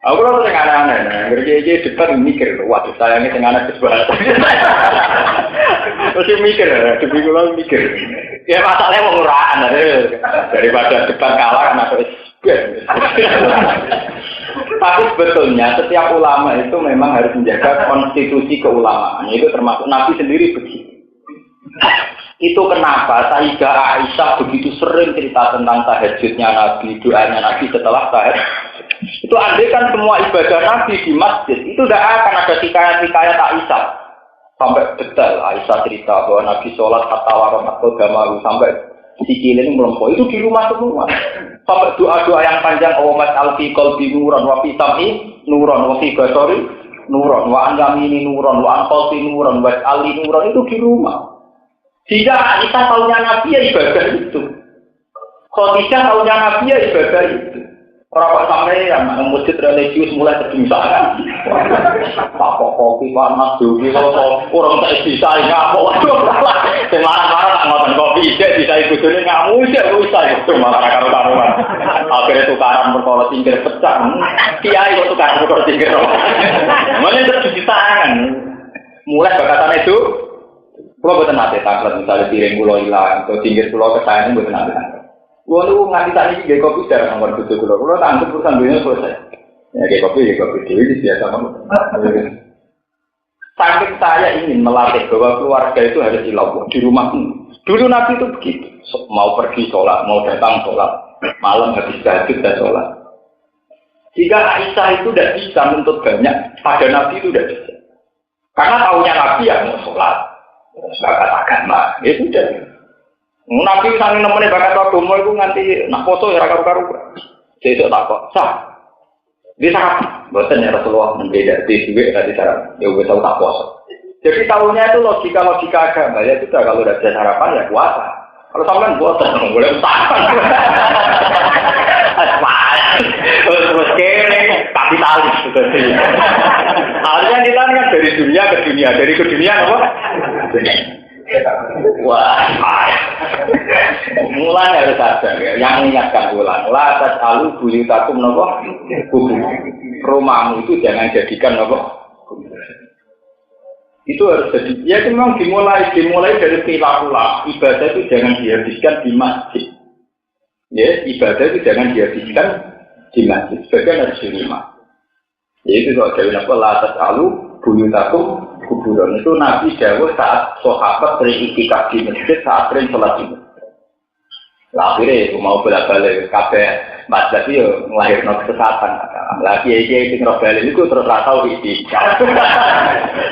Aku lho sing aneh-aneh, ngerti depan mikir, waduh sayangnya sing aneh sebab. Mesti mikir, depan kula mikir. Ya masalahnya penguraan daripada depan kalah kan atau tapi sebetulnya setiap ulama itu memang harus menjaga konstitusi keulamaan. Itu termasuk Nabi sendiri begitu. Itu kenapa Sayyidah Aisyah begitu sering cerita tentang tahajudnya Nabi, doanya Nabi setelah tahajud. Itu andai kan semua ibadah Nabi di masjid, itu tidak akan ada hikayat-hikayat Aisyah. Sampai detail Aisyah cerita bahwa Nabi sholat hatta waramat qadamahu sampai sikilin melempar. Itu di rumah semua. Sampai doa-doa yang panjang, Allahumma alfi qalbi nuran wa fi sam'i nuran wa fi basari nuran wa an yamini nuran wa an qalbi nuran wa ali nuran, itu di rumah. Jika Aisyah tahunya Nabi ya ibadah itu. Khadijah tahunya Nabi ya ibadah itu. Orang sampai yang masjid religius mulai terbincang. Pak kopi panas dugi kalau orang tak bisa ngamuk. Semarang-marang tak ngotot kopi bisa ikutnya ngamuk bisa itu malah karuan. Akhirnya tukaran perkara tinggal pecah. Kiai kok tukaran perkara tinggal. Mana terbincang. Mulai bakatan itu. Kalau betul nanti tanggal misalnya piring pulau hilang atau tinggal pulau kesayangan betul nanti tanggal. Gua lu nganti tadi gak kopi secara nomor tujuh pulau. Gua tanggup urusan dunia selesai. Ya gak kopi dewi biasa kamu. Saking saya ingin melatih bahwa keluarga itu harus dilakukan di rumah. Dulu Nabi itu begitu. Mau pergi sholat, mau datang sholat, malam habis tahajud dan sholat. Jika Aisyah itu tidak bisa menuntut banyak, pada Nabi itu tidak bisa. Karena tahunya Nabi yang mau sholat. Bakat agama, itu sudah. Nabi sangi nemenin bakat agama itu nganti nak foto ya karu-karu. Jadi tak kok sah. Di saat bosan ya Rasulullah membeda di duit tadi syarat. Ya gue tahu tak puasa. Jadi tahunya itu logika agama ya sudah, kalau udah ada sarapan ya puasa. Kalau sampean bosan boleh usahakan. Terus kere kapitalis gitu. Harusnya kita kan dari dunia ke dunia, dari ke dunia apa? Wah, mulai harus ada ya. Yang mengingatkan bulan, la tasalu buyutakum nopo kubur. Rumahmu itu jangan jadikan nopo. Itu harus jadi. Ya memang dimulai dari perilaku. Ibadah itu jangan dihabiskan di masjid. Ya, ibadah itu jangan dihabiskan di masjid. Sebagian harus di rumah. Yaitu kalau dari nopo la tasalu buyutakum kuburan. Itu Nabi dawuh saat sahabat beriktikaf di masjid, saat sering sholat di masjid. Akhirnya itu mau bolak-balik kabeh masjid itu melahirkan kesesatan. Lagi kiai sing roh balik itu terus ra tau iktikaf.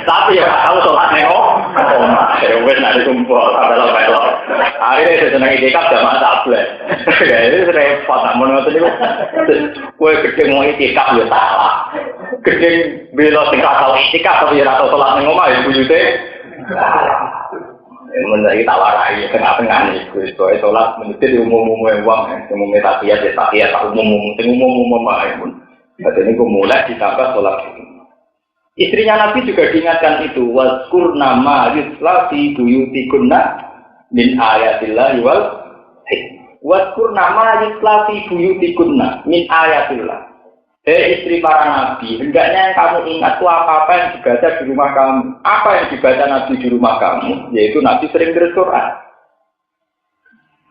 Tapi ya tahu sholat neo. Ya wis nek kumpul adalah baik. Akhirnya seneng iktikaf jamaah tablet. Ya itu repot amun ngoten niku. Kowe gede mau iktikaf ya salah. Gede bela sing ra tau iktikaf tapi ora tau sholat ning omah ya buyute. Menjadi tawarai tengah-tengah nih, gue sholat menjadi umum uang, umum metafia, tak umum pun. Jadi ini gue mulai ditambah sholat. Istrinya Nabi juga diingatkan itu, waskur nama yusla fi buyutikunna min ayatillah wal waskur nama yusla fi buyutikunna min ayatillah. Istri para nabi, hendaknya yang kamu ingat itu apa-apa yang dibaca di rumah kamu. Apa yang dibaca Nabi di rumah kamu, yaitu Nabi sering berdoa.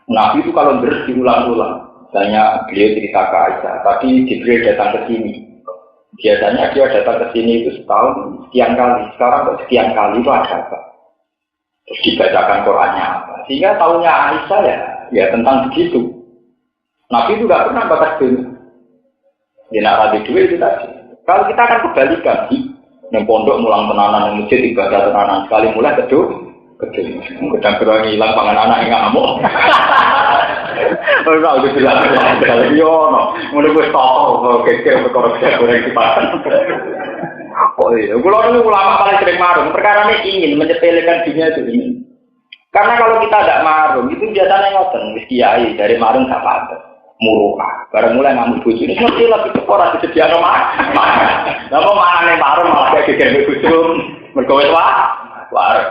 Nabi itu kalau diulang-ulang, misalnya beliau cerita ke Aisyah, tadi Jibril datang ke sini. Biasanya dia datang ke sini itu setahun sekian kali, sekarang kok sekian kali itu ada apa? Terus dibacakan Qurannya apa? Sehingga tahunya Aisyah ya tentang begitu. Nabi itu nggak pernah bakas dulu. Ya nak rapi duit itu tadi. Kalau kita akan kebalikan, yang pondok mulang tenanan, yang masjid ibadah tenanan, sekali mulai kedua, gedang gerang hilang pangan anak yang ngamuk. Kalau udah bilang ada yo, mulai gue stop, kecil berkorok goreng di pasan. Kok ini? Kalau ulama paling sering marung, perkara ini ingin menyepelekan dunia itu ini. Karena kalau kita tidak marung, itu biasanya ngoten, kiai dari marung tak ada. Muruah, barang mulai ngambil bujuk ini mesti lebih tekor disediakan mana? Namun mana nih marung malah kayak geger bujum, Mergo wis wareg.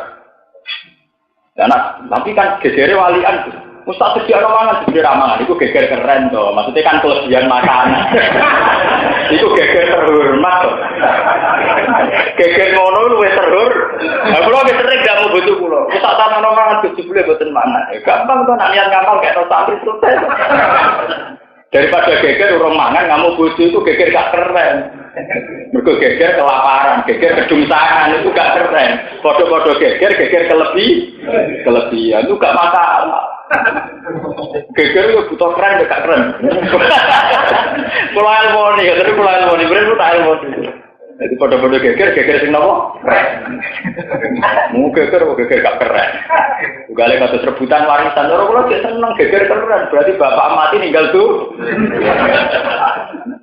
Tapi kan gegere walian Ustaz sediakno mangan dhewe ra mangan iku geger keren to. Maksudnya kan kelebihan makanan. Iku geger terhormat to. Geger ngono luwih terhormat. Lah kula wis sering gak mau bojo kula. Ustaz tanah mangan bojo kula mboten mangan. Gampang to nak niat ngamal gak tau santri sukses. Daripada geger urung mangan ngamu bojo itu geger gak keren. Mergo geger kelaparan, geger kedungsangan itu gak keren. Padha-padha geger kelebihan itu gak masalah. Geger itu butuh keren gak keren. Kula ilmoni, terus kula ilmoni, bener tak ilmoni. Jadi pada-pada geger sing nopo? Mu geger gak keren. Gale kados rebutan warisan, ora kula gak seneng geger keren, berarti bapak mati ninggal tuh.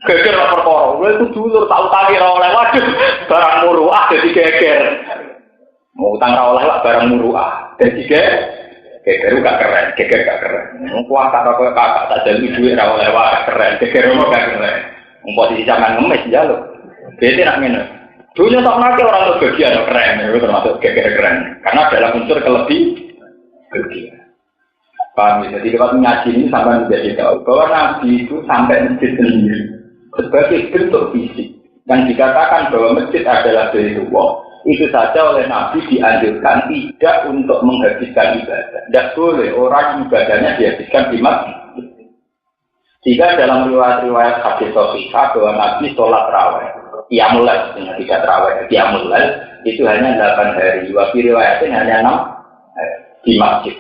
Geger ora perkara, kowe itu dulur tak utangi ora oleh, waduh, barang muruah dadi geger. Mau utang ora oleh lah barang muruah. Dadi geger gak keren. Wong kuasa karo kakak tak jaluk duit ora oleh wae keren. Geger ora gak keren. Wong posisi sampean ngemis njaluk. Bete nak ngene. Dunia tak nake orang itu bagian keren, itu termasuk geger keren. Karena dalam unsur kelebihan. Paham ya? Jadi lewat ngaji ini sampai menjadi tahu bahwa Nabi itu sampai masjid sendiri sebagai bentuk fisik. Yang dikatakan bahwa masjid adalah Baitullah, itu saja oleh Nabi dianjurkan tidak untuk menghabiskan ibadah. Tidak boleh orang ibadahnya dihabiskan di masjid. Jika dalam riwayat hadis sahih bahwa Nabi sholat raweh, qiyamul lail, tidak raweh, qiyamul lail itu hanya 8 hari. Riwayatnya hanya 6 hari di masjid.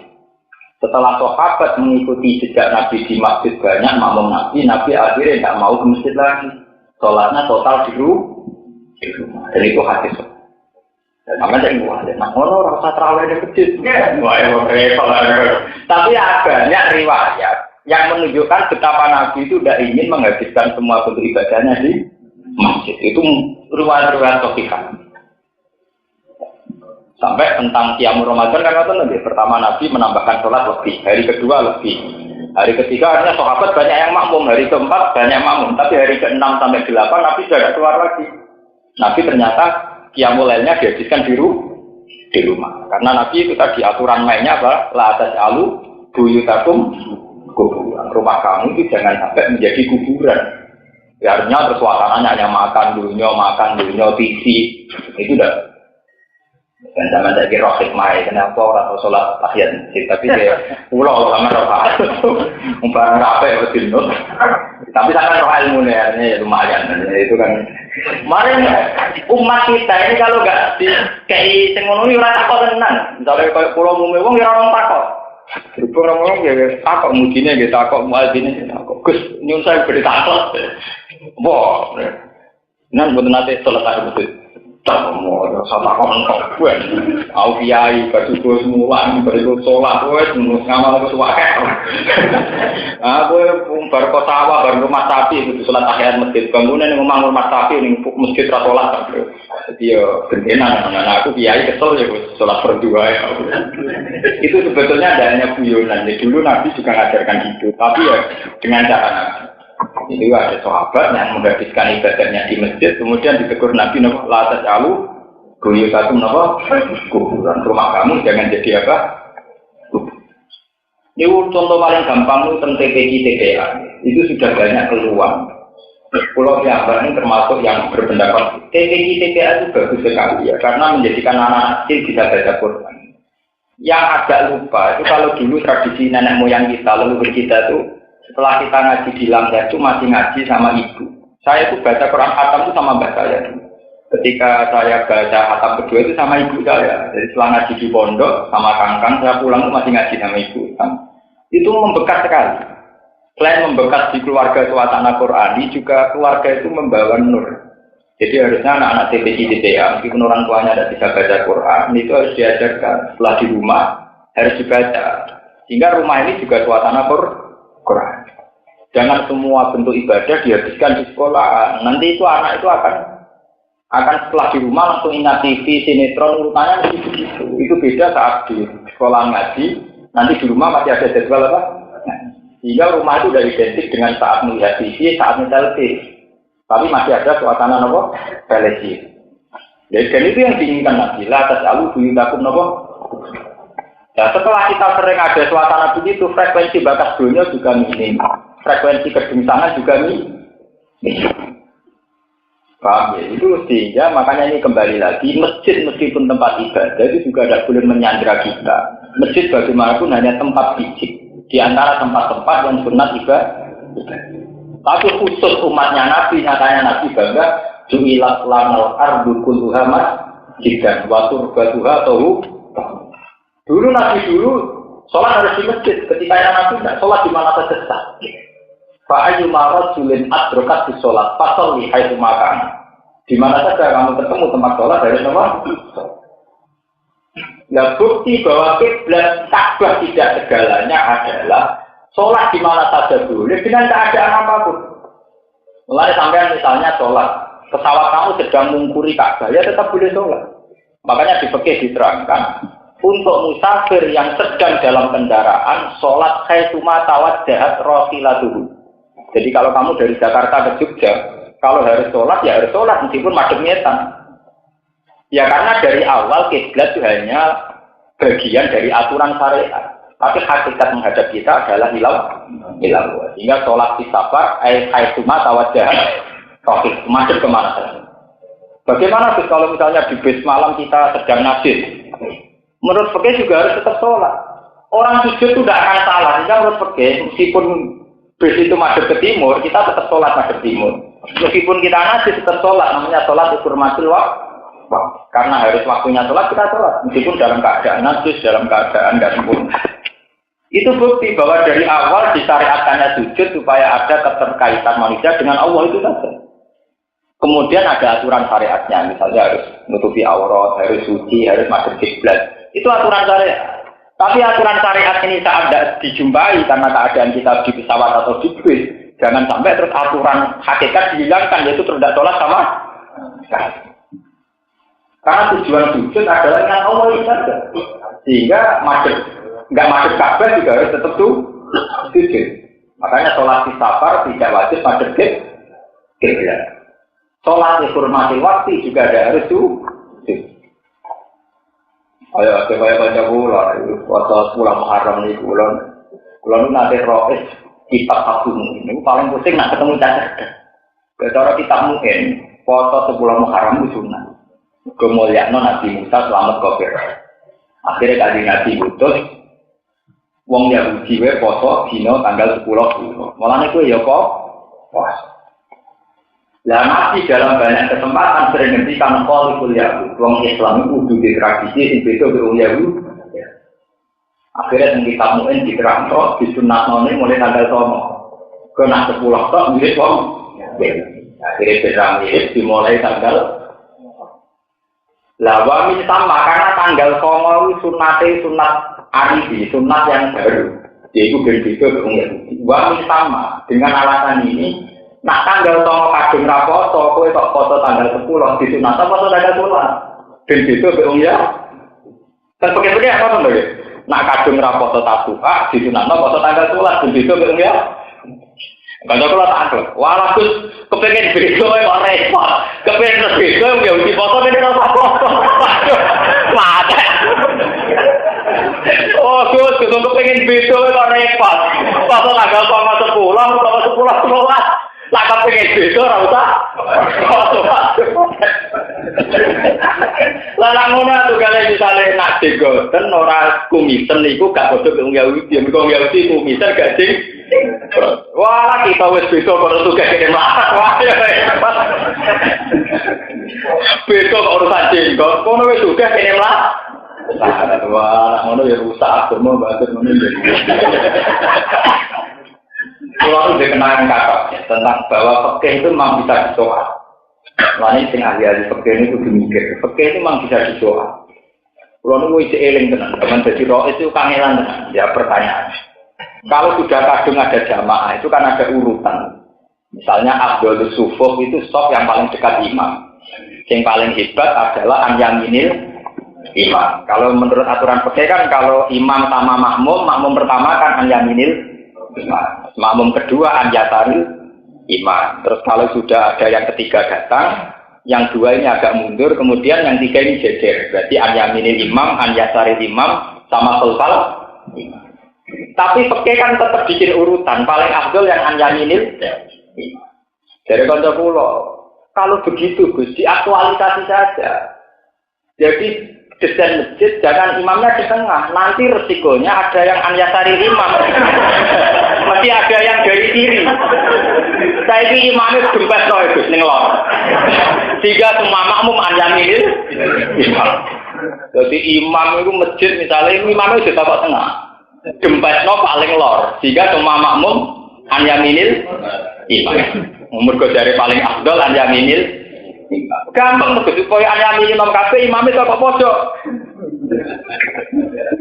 Setelah sahabat mengikuti jejak Nabi di masjid banyak makmum Nabi akhirnya tidak mau ke masjid lagi. Sholatnya total di rumah. Dan itu hadis. Dan namanya yang wah, orang rasa terawih di masjid. Wah, tapi banyak riwayat yang menunjukkan betapa Nabi itu tidak ingin menghabiskan semua bentuk ibadahnya di masjid. Itu riwayat-riwayat sahihah. Sampai tentang Qiyamul Ramadan kan lebih. Pertama Nabi menambahkan sholat lebih, hari kedua lebih, hari ketiga akhirnya sahabat banyak yang makmum, hari keempat banyak makmum, tapi hari ke-6 sampai 8 Nabi sudah keluar lagi. Nabi ternyata Qiyamul Lailnya dihabiskan di rumah. Karena Nabi itu tadi aturan mainnya apa? La taj'alu buyutakum kuburan. Rumah kamu itu jangan sampai menjadi kuburan. Ya, artinya terus suasananya hanya makan dunia, TV itu udah. Dan zaman saya kira hikmah, kenapa orang sholat tahiyat masjid, tapi saya pulau sama roh barang rapi betul. Tapi saya roh ilmunya ya lumayan, itu kan. Kemarin umat kita ini kalau nggak kayak sengono orang takut tenan, misalnya kayak pulau Mumewong ya orang takut. Berhubung orang ya takut mudinya gitu, takut mualbinnya gitu, takut. Gus nyun saya beri takut. Wah, nan betul nanti sholat tahiyat betul. Tamu, sama kongkong gue, aku kiai, bersyukur semua, bersyukur sholat gue, ngamal gue suwaket. Aku berkota sawah, berumah sapi, itu sholat tahiyat masjid. Kemudian ngomong rumah sapi, ini masjid rasolat. Jadi ya berenan, aku kiai kesel ya sholat berdua ya. Itu sebetulnya adanya guyonan. Jadi dulu Nabi juga ngajarkan itu, tapi ya dengan cara Nabi. Itu ada sahabat yang menghabiskan ibadahnya di masjid, kemudian ditegur Nabi, la taj'alu buyutakum kuburan. Rumah kamu jangan jadi apa? Ini contoh paling gampang itu tentang TPA. Itu sudah banyak keluar. Pulau Jawa ini termasuk yang berpendapat TPA itu bagus sekali ya, karena menjadikan anak kecil bisa baca Quran. Yang agak lupa itu kalau dulu tradisi nenek moyang kita, leluhur kita itu setelah kita ngaji di Langga itu masih ngaji sama ibu. Saya itu baca Quran khatam itu sama mbak saya. Ketika saya baca khatam kedua itu sama ibu saya. Jadi setelah ngaji di pondok sama kangkang, saya pulang itu masih ngaji sama ibu. Itu membekas sekali. Selain membekas di keluarga suasana Quran, juga keluarga itu membawa nur. Jadi harusnya anak-anak TPA, meskipun orang tuanya tidak bisa baca Quran, itu harus diajarkan. Setelah di rumah harus dibaca. Sehingga rumah ini juga suasana Quran. Jangan semua bentuk ibadah dihabiskan di sekolah. Nanti itu anak itu akan setelah di rumah langsung ingat TV, sinetron, urutannya begitu. Itu beda saat di sekolah ngaji. Nanti di rumah masih ada jadwal apa? Sehingga rumah itu sudah identik dengan saat melihat TV, saat menyetel TV. Tapi masih ada suasana apa? Televisi. Dan itu yang diinginkan Nabi. La tas'alu buyutakum napa? Nah, setelah kita sering ada suasana begitu, frekuensi bakas dunia juga minim. Frekuensi kegengsangan juga minim. Paham ya? Itu sehingga makanya ini kembali lagi, masjid meskipun tempat ibadah itu juga tidak boleh menyandera kita. Masjid bagaimanapun hanya tempat fisik di antara tempat-tempat yang sunat ibadah. Tapi khusus umatnya Nabi, nyatanya Nabi bangga, ju'ilat lanal ardu kulluha masjidan wa turbatuha tahu. Dulu Nabi sholat harus di masjid. Ketika Nabi tidak sholat di mana saja. Fa'ayu marajulin adrokat di sholat pasal lihai makan. Di mana saja kamu ketemu tempat sholat dari semua. Nah, bukti bahwa kiblat Ka'bah tidak segalanya adalah sholat di mana saja boleh dengan keadaan apapun. Mulai sampai misalnya sholat, pesawat kamu sedang mengukuri Ka'bah, ya tetap boleh sholat. Makanya di fikih diterangkan, untuk musafir yang sedang dalam kendaraan, sholat khaituma tawajjahat rasilatuhu. Jadi kalau kamu dari Jakarta ke Jogja, kalau harus sholat, ya harus sholat meskipun madhep ngetan. Ya karena dari awal kiblat itu hanya bagian dari aturan syariat. Tapi hakikat menghadap kita adalah hilang. Sehingga sholat di safar, haituma tawajjahat rasil, madhep kemana saja. Bagaimana kalau misalnya di bis malam kita sedang nasib? Menurut fikih juga harus tetap sholat. Orang sujud itu tidak akan salah. Sehingga menurut fikih, meskipun bis itu madhep ke timur, kita tetap sholat madhep timur. Meskipun kita nasib tetap sholat, namanya sholat hurmatil waktu. Karena harus waktunya sholat, kita sholat. Meskipun dalam keadaan nasib, dalam keadaan tidak sempurna. Itu bukti bahwa dari awal disyariatkannya sujud supaya ada keterkaitan manusia dengan Allah itu saja. Kemudian ada aturan syariatnya, misalnya harus menutupi aurat, harus suci, harus madhep kiblat. Itu aturan syariat. Tapi aturan syariat ini saat tidak dijumpai karena keadaan kita di pesawat atau di bis, jangan sampai terus aturan hakikat dihilangkan, yaitu tidak sholat sama sekali. Karena tujuan sujud adalah dengan Allah itu saja. Sehingga nggak madhep Ka'bah juga harus tetap sujud. Makanya sholat di safar tidak wajib madhep kiblat. Sholat dihormati waktu juga ada harus sujud. Ayo, supaya baca pula, waktu pulang Muharram ini pulang nanti rois kitab satu ini paling pusing nak ketemu cacat. Cara kita mungkin foto sebulan Muharram itu sunnah. Kemuliaan Nabi Musa selamat kafir. Akhirnya kali Nabi putus, wong Yahudi we foto dino tanggal 10. Mulane kuwi ya kok puas. Lah Nabi dalam banyak kesempatan sering ngendikan qaulul Yahudi, wong Islam itu kudu di tradisi sing beda karo Yahudi. Akhirnya yang kita mungkin diterangkan di sunnah mulai tanggal 9. Kena 10 tok mirip wong. Akhirnya berang mirip dimulai tanggal lah wami sama karena tanggal 9 itu sunat arifi, sunat yang baru. Yaitu berbeda dengan Yahudi. Wami sama dengan alasan ini. Nak tanggal 9 kadung rapoto, kowe kok foto tanggal 10 di sunat foto tanggal 10. Berbeda dengan ya. Dan begitu apa to lho? Nak kadung rapoto tabuka di sunat foto tanggal 10 berbeda dengan ya. Kalau tak angkat, walau kepengen beda kok repot, kepengen beda ya uji foto ini rasa foto, mata. Oh Gus, kepengen beda kok repot, foto tanggal 10 sholat, lah kepengen beda rasa foto. Lah ngono tuh kalau misalnya nak digoten orang kumisen itu gak bodoh ke Yahudi, yang Yahudi kumisen gak sih? Wah, kita wis besok kalau tugas ini melarat, wah ya hebat. Besok urusan jenggot, kono wis tugas ini melarat. Wah, kono ya rusak, semua banget kono jadi. Kalau udah kenangan kakak tentang bahwa fikih itu memang bisa disoal. Lainnya sing ahli-ahli fikih ini kudu mikir, fikih itu memang bisa disoal. Kalau nunggu isi eling tenan, zaman jadi roh itu kangelan tenan. Ya pertanyaan. Kalau sudah kadung ada jamaah itu kan ada urutan. Misalnya Abdul Sufuf itu sop yang paling dekat imam. Yang paling hebat adalah an-yaminil imam. Kalau menurut aturan fikih kan kalau imam sama makmum pertama kan an-yaminil imam. Makmum kedua an-yasaril imam. Terus kalau sudah ada yang ketiga datang, yang dua ini agak mundur, kemudian yang tiga ini jejer. Berarti an yaminil imam, an yasaril imam, sama khalfal imam. Tapi fikih kan tetap bikin urutan, paling afdol yang an yaminil imam. Dari kanca kula, kalau begitu Gus, diaktualisasi saja. Jadi desain masjid jangan imamnya di tengah, nanti resikonya ada yang an yasaril imam. Mesti ada yang dari kiri. Saya ini imamnya gembes loh itu, ning lor. Sehingga semua makmum an yaminil imam. Jadi imam itu masjid misalnya imamnya sudah tapak tengah, gembes loh paling lor. Sehingga semua makmum an yaminil imam. Umur dari paling afdol an yaminil. Gampang tuh supaya an yaminil imam kabeh imamnya tapak pojok.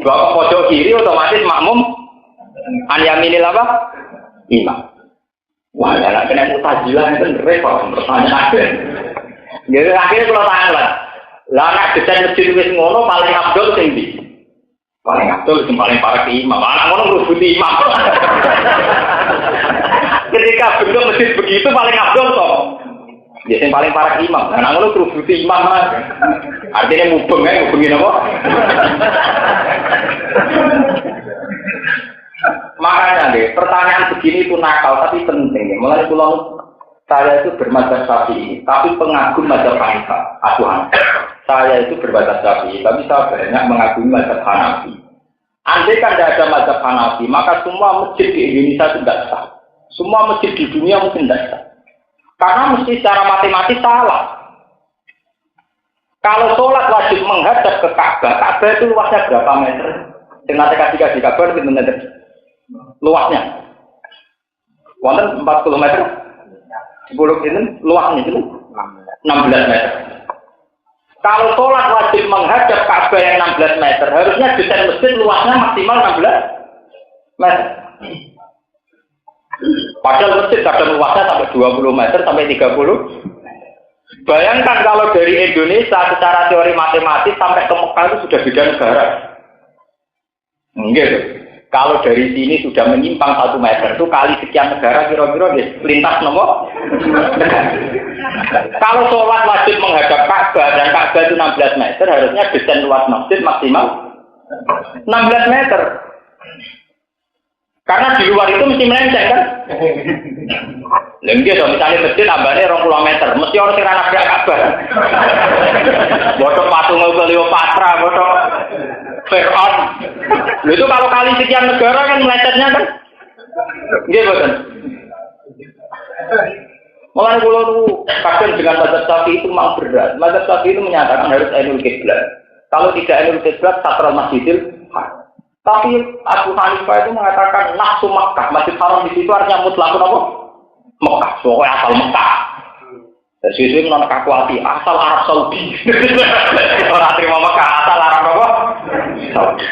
Bapak pojok kiri otomatis makmum an yaminil apa? Imam. Wah, ya kena mutazilah itu repot pertanyaan. Jadi akhirnya kalau tanggal, lah nak desain masjid wis ngono paling afdol sing ndi? Paling afdol sing paling parah ke imam. Anak ngono ngrubuti imam. Ketika bentuk masjid begitu paling afdol kok. Ya sing paling parah ke imam. Anak ngono ngrubuti imam. Artinya ngubengin apa? Makanya deh, pertanyaan begini itu nakal tapi penting. Mulai pulang saya itu bermadzhab Syafi'i, tapi pengagum mazhab Hanifah. Saya itu bermadzhab Syafi'i, tapi saya banyak mengagumi mazhab Hanafi. Andai kan tidak ada mazhab Hanafi, maka semua masjid di Indonesia itu tidak sah. Semua masjid di dunia mungkin tidak sah. Karena mesti secara matematis salah. Kalau sholat wajib menghadap ke Ka'bah, Ka'bah itu luasnya berapa meter? Dengan kasih Ka'bah itu meter. Luasnya wonten 40 meter 10 ini luasnya itu 16 meter. Kalau sholat wajib menghadap Ka'bah yang 16 meter, harusnya desain masjid luasnya maksimal 16 meter. Padahal masjid kadang luasnya sampai 20 meter sampai 30. Bayangkan kalau dari Indonesia secara teori matematis sampai ke Mekah itu sudah beda negara. Enggak. Kalau dari sini sudah menyimpang 1 meter itu kali sekian negara kira-kira ya lintas nomor. Kalau sholat wajib menghadap Ka'bah dan Ka'bah itu 16 meter, harusnya desain luas masjid maksimal 16 meter. Karena di luar itu mesti melenceng kan? Lengge dong, misalnya masjid tambahnya 20 meter, mesti orang sing anak Ka'bah. Bodoh patung Cleopatra, bodoh Fir'aun. Lalu itu kalau kali sekian negara kan melecetnya kan? Nggih boten. Mulai pulau itu kadang dengan mazhab Syafi'i itu memang berat. Mazhab Syafi'i itu menyatakan harus ainul qiblat. Kalau tidak ainul qiblat, satral masjidil haram. Tapi Abu Hanifah itu mengatakan nafsu Makkah, Masjid Haram di situ artinya mutlakun apa? Mekah, pokoknya asal Mekah. Dan sesuai dengan kaku hati, asal Arab Saudi. Orang terima Mekah, asal Arab apa? Saudi.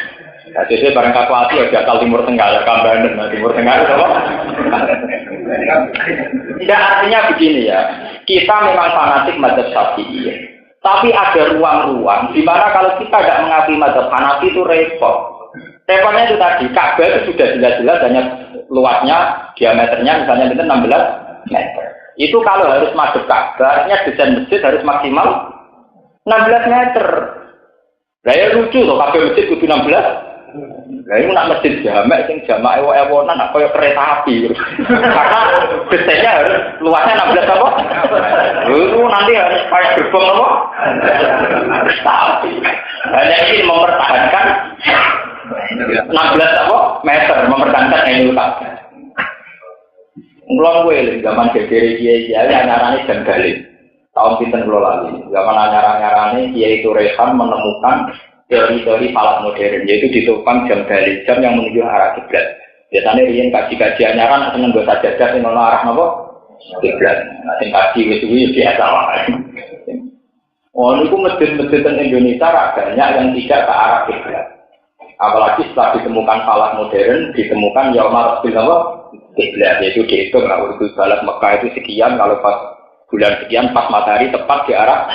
Nah, sesuai barang kaku hati, ya asal Timur Tengah, ya Kambangan, nah, Timur Tengah itu apa? Tidak, artinya begini ya, kita memang fanatik mazhab Syafi'i. Tapi ada ruang-ruang, di mana kalau kita tidak mengakui mazhab Hanafi itu repot. Repotnya itu tadi, Ka'bah itu sudah jelas-jelas hanya luasnya, diameternya misalnya itu 16 meter. Itu kalau harus madhep Ka'bah, artinya desain masjid harus maksimal 16 meter. Lah ya lucu loh, Ka'bah masjid kudu 16. Lah itu nak masjid jamak, sing jamak ewonan, nak kayak kereta api. Karena desainnya harus luasnya 16 apa? Itu nanti harus kayak gerbong apa? Tapi hanya ingin mempertahankan 16 apa? Meter, mempertahankan ainul Ka'bah. Mulai gue zaman gegere kiai nyarane jam galih. Tahun pinten kula lali. Zaman nyarane kiai itu Rehan menemukan teori-teori falak modern, yaitu ditopang jam galih, jam yang menuju arah kiblat. Biasanya riyen kaji-kajian nyaran seneng go sajadah sing ana arah napa? Kiblat. Nah sing kaji wis kuwi biasa wae. Oh niku masjid-masjid Indonesia banyak yang tidak ke arah kiblat. Apalagi setelah ditemukan falak modern, ditemukan yaumar kiblat, yaitu dihitung lah urut balas Mekah itu sekian, kalau pas bulan sekian pas matahari tepat di arah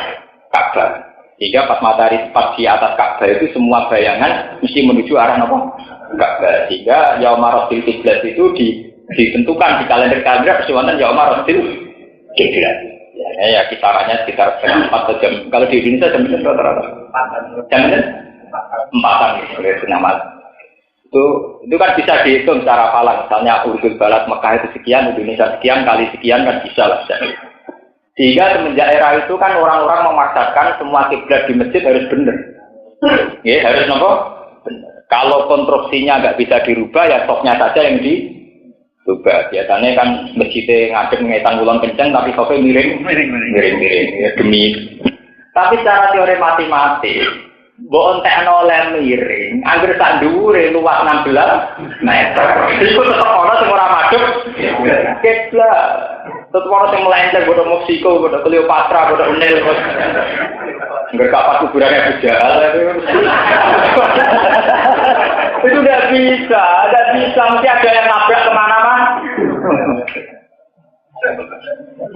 Ka'bah. Sehingga pas matahari tepat di atas Ka'bah itu semua bayangan mesti menuju arah apa? Ka'bah. Sehingga yaumar kiblat itu ditentukan di kalender-kalender persiwanan yaumar kiblat. Ya kisarannya sekitar jam 4 jam. Kalau di Indonesia jam rata-rata. Jam 4 gitu, setengah malam. Itu kan bisa dihitung secara falak. Misalnya urut balat Mekah itu sekian, Indonesia sekian, kali sekian kan bisa lah. Sehingga semenjak era itu kan orang-orang memaksakan semua kiblat di masjid harus benar. Ya, harus nopo. Kalau konstruksinya nggak bisa dirubah, ya sofnya saja yang dirubah. Biasanya kan masjidnya ngadep ngetan ulang kenceng, tapi sofnya miring, ya demi. Tapi secara teori matematik, mbok entekno oleh miring, anggere sak dhuwure luas 16 meter. Iku tetep ana sing ora madhep. Kiblat. Tetep ana sing melenceng bodho Meksiko, bodho Cleopatra, bodho Nil. Enggak kapan kuburannya berjalan itu tidak bisa, mesti ada yang nabrak kemana-mana.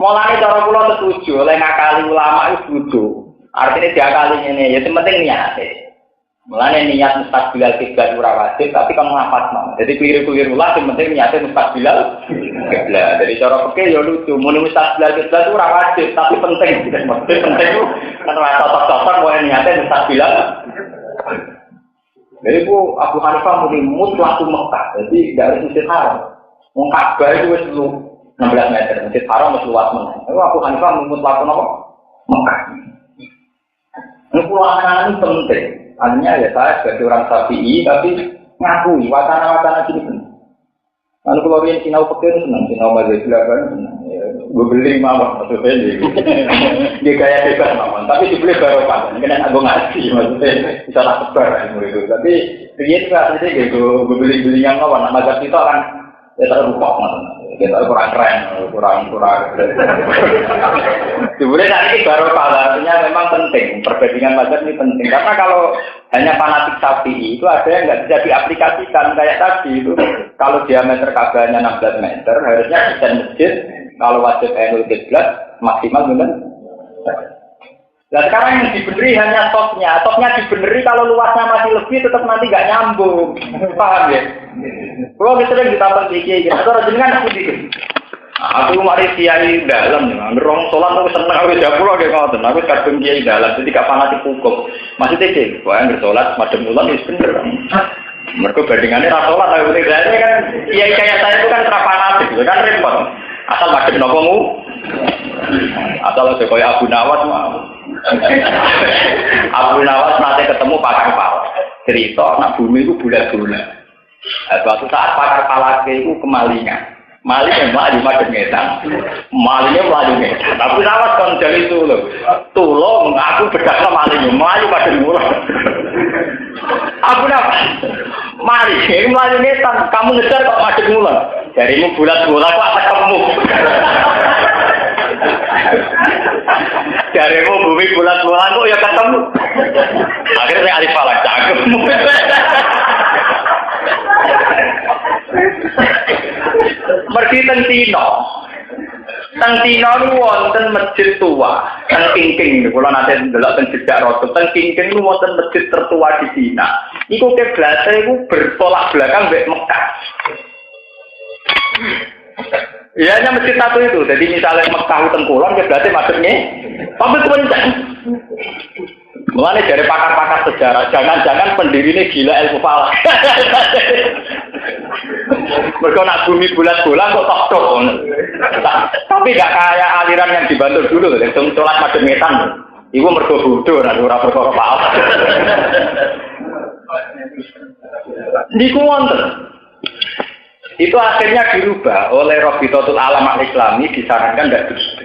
Mulanya cara kula setuju, oleh ngakali ulama itu setuju. Artinya diakali ini, ya penting niat. Mulanya niat mustaqbilal kiblat ora wajib, tapi kan ngapasno. Jadi keliru-keliru lah, yang penting niatnya mustaqbilal kiblat. Jadi cara fikih ya lucu, mun mustaqbilal kiblat ora wajib, tapi penting. Maksudnya penting itu kan ora cocok-cocok mau niatnya mustaqbilal. Jadi bu Abu Hanifah muni mutlak Mekah, jadi tidak harus masjid haram. Wong Ka'bah itu wis 16 meter, masjid haram wis luas men. Abu Hanifah mutlak apa? Mekah. Ini pulangan penting. Artinya ya saya sebagai orang Syafi'i tapi ngakui wacana-wacana gini penting. Lalu kalau yang sinau pekerja senang, sinau mazhab kan senang. Gue beli mawar maksudnya dia gaya bebas mawar, tapi dibeli barokah. Ini kan aku ngaji maksudnya bisa lah sebar ilmu itu. Tapi dia juga sih gitu, gue beli yang mawar. Nah mazhab kita kan ya terlupa maksudnya. Kita kurang keren, kurang. Sebenarnya saat ini barokah, artinya memang penting. Perbandingan mazhab ini penting. Karena kalau hanya fanatik Syafi'i itu ada yang nggak bisa diaplikasikan kayak tadi itu. Kalau diameter Ka'bahnya 16 meter, harusnya desain masjid kalau wajib ainul kiblat maksimal benar. Nah sekarang yang dibeneri hanya sofnya dibeneri kalau luasnya masih lebih tetap nanti nggak nyambung, paham ya? Kalau sering ditambah kiai, atau jenengan aku dikit. Aku mari kiai dalam, ngerong sholat aku seneng aku japulah kayak ngoten, aku kadung kiai dalam, jadi gak fanatik hukum. Maksudnya sih, wah yang bersolat madem mulan itu bener. Mereka bandingannya rasolat, aku tidak kan kiai kayak saya itu kan fanatik, kan repot. Asal madem nopomu, asal aja kayak Abu Nawas mah. Abu Nawas nanti ketemu pakar pala, cerita nak bumi itu bulat-bulat. Suatu saat pakar pala itu kemalingan. Malingnya melaju madem ngetan, malingnya melaju ngetan. Abu Nawas kan jadi tulung, aku berdasar malingnya melaju madem mulan. Abu Nawas, malingnya melaju ngetan, kamu ngejar kok madem mulan. Jarimu bulat-bulat kok apa kamu? Jarimu bumi bulat-bulat kok ya ketemu. Akhirnya saya alih falak cakep. Mergi teng Tino itu wonten masjid tua, teng Kingking. Kalau nanti ndelok teng jejak Rasul, teng Kingking itu wonten masjid tertua di Cina. Iku kiblatnya itu bertolak belakang mbek Mekah. Ya hanya masjid satu itu. Jadi misalnya Mekah tengkulon kiblatnya maksudnya, tapi kencang. Mulanya dari pakar-pakar sejarah, jangan-jangan pendirinya gila ilmu falak. Mereka nak bumi bulat-bulat kok tok-tok. Tapi gak kayak aliran yang dibantu dulu, yang sholat madem ngetan. Iku mergo bodoh, nak ora perkara falak. Niku wonten. Itu akhirnya dirubah oleh Rabitatul Alam Al-Islami, disarankan tidak begitu.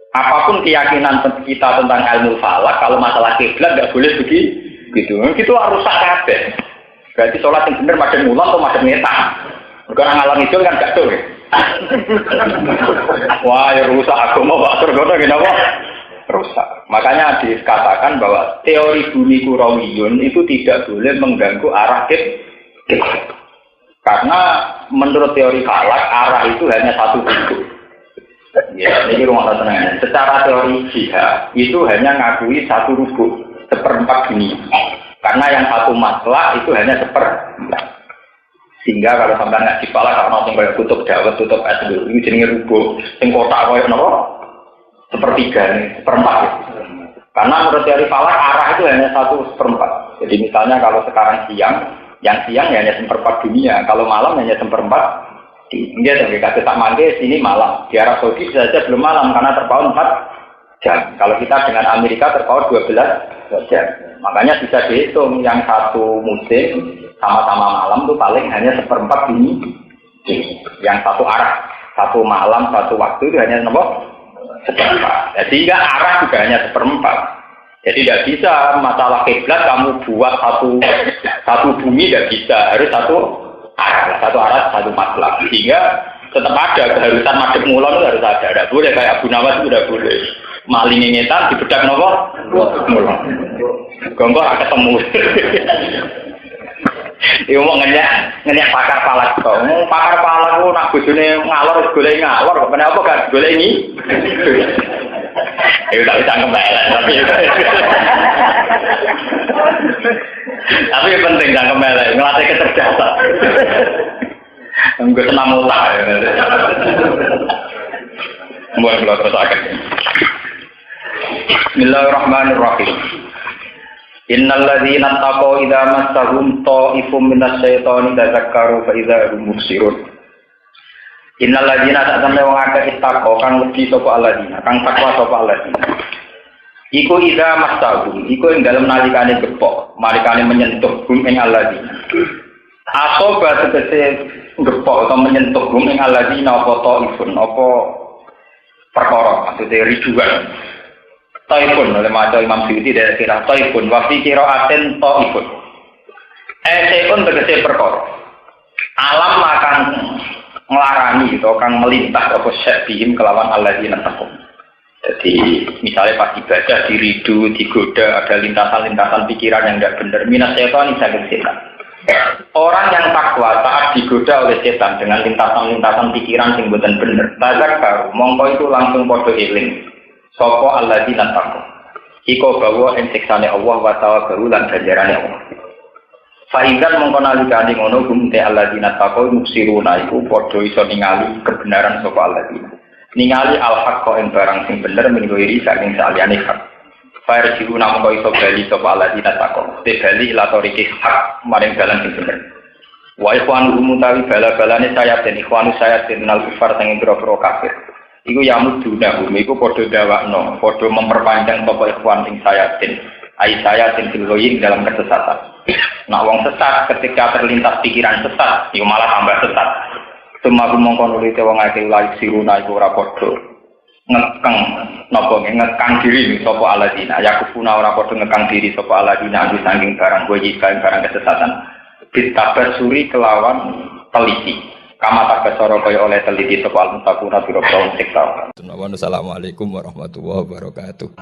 Apapun keyakinan kita tentang ilmu falak, kalau masalah kiblat nggak boleh begitu. Itu harus rusak kabeh. Berarti sholat yang benar madem mulan atau madem ngetan. Karena ngalang itu kan gak tuh. Wah, ya rusak agama Pak Surgono kenapa? Rusak. Makanya dikatakan bahwa teori bumi kurawiyun itu tidak boleh mengganggu arah kiblat. Karena menurut teori falak arah itu hanya satu bentuk. Ya, ini rumah tenang. Secara teori jihad itu hanya ngakui satu rubuh seperempat bumi. Karena yang satu masalah itu hanya seperempat. Sehingga kalau sampai nggak dipalak karena orang kayak tutup dawet, tutup es dulu, ini jenenge rubuh. Yang kotak kayak nopo sepertiga, seperempat. Ya. Karena menurut teori falak arah itu hanya 1/4. Jadi misalnya kalau sekarang siang, yang siang hanya 1/4 dunia, kalau malam hanya 1/4. Enggak, kita tak mangke sini malam. Di Arab Saudi saja belum malam karena terpaut 4 jam. Kalau kita dengan Amerika terpaut 12 jam. Makanya bisa dihitung yang satu musim sama-sama malam itu paling hanya 1/4 dunia. Yang satu arah, satu malam, satu waktu itu hanya 1/4. Sehingga arah juga hanya 1/4. Jadi tidak bisa masalah kiblat kamu buat satu bumi tidak bisa, harus satu arah, satu masalah. Sehingga tetap ada keharusan madhep mulon itu harus ada. Tidak boleh kayak Abu Nawas itu tidak boleh. Maling ngetan dibedak nopo mulon. Gonggol akan ketemu. Iku mau ngenyak pakar palak to. Pakar palak ku nak bojone ngalor golek ngalor, kok kenapa gak golek iki? Iku tak bisa kembali tapi penting kan kembali ngelatih kecerdasan. Enggak senam otak. Mulai terus akan. Bismillahirrahmanirrahim. Innal ladzina taqaw idza massahum ta'ifum minasy syaitani tadzakkaru fa idza hum mubsirun. Innal ladzina ta'tamne wong akeh taqaw kang wedi sapa alladzina, kang takwa sapa alladzina. Iku idza massahum, iku ing dalem nalikane gepok, nalikane menyentuh hum ing alladzina. Asoba tegese gepok atau menyentuh hum ing alladzina apa ta'ifun, apa perkara maksudnya rijuan. Taifun oleh maca Imam Suyuti dari kira taifun wa fi qira'atin taifun. Taifun tegese perkara. Alam akan nglarani atau kang melintas apa syabihim kelawan alladzina taqum. Jadi misalnya pas ibadah diridu, digoda, ada lintasan-lintasan pikiran yang tidak benar. Minas syaitan saking setan. Orang yang takwa saat digoda oleh setan dengan lintasan-lintasan pikiran yang boten bener, tazakkaru mongko itu langsung padha eling. Sopo alladzina taqaw. Iko bawa ing siksane Allah wa tawabaru lan ganjarane Allah. Faidan mongko nalikane ngono gumte alladzina taqaw muksiruna iku padha iso ningali kebenaran sapa alladzina. Ningali al-haqqa ing barang sing bener mingguiri saking saliyane hak. Farjiuna mongko iso bali sapa alladzina taqaw. Te bali ila toriki hak maring dalan sing bener. Wa ikhwanu mutawi bala-balane saya den ikhwanu saya tinal kufar sing boro-boro kafir. Iku yamuduna bumi, iku podo dawakno, podo memperpanjang toko ikhwan ing sayatin. Ai sayatin filoyin dalam kesesatan. Nah wong sesat ketika terlintas pikiran sesat, iku malah tambah sesat. Semua mongkon ulite wong akeh laik siruna iku ora podo ngekang napa ngekang diri sapa aladina. Yakufuna ora podo ngekang diri sapa aladina anu saking barang goyi barang kesesatan. Ditabasuri kelawan teliti. Kama tak kesoro kaya oleh teliti soal mutakuna biro tahun sektor. Assalamualaikum warahmatullahi wabarakatuh.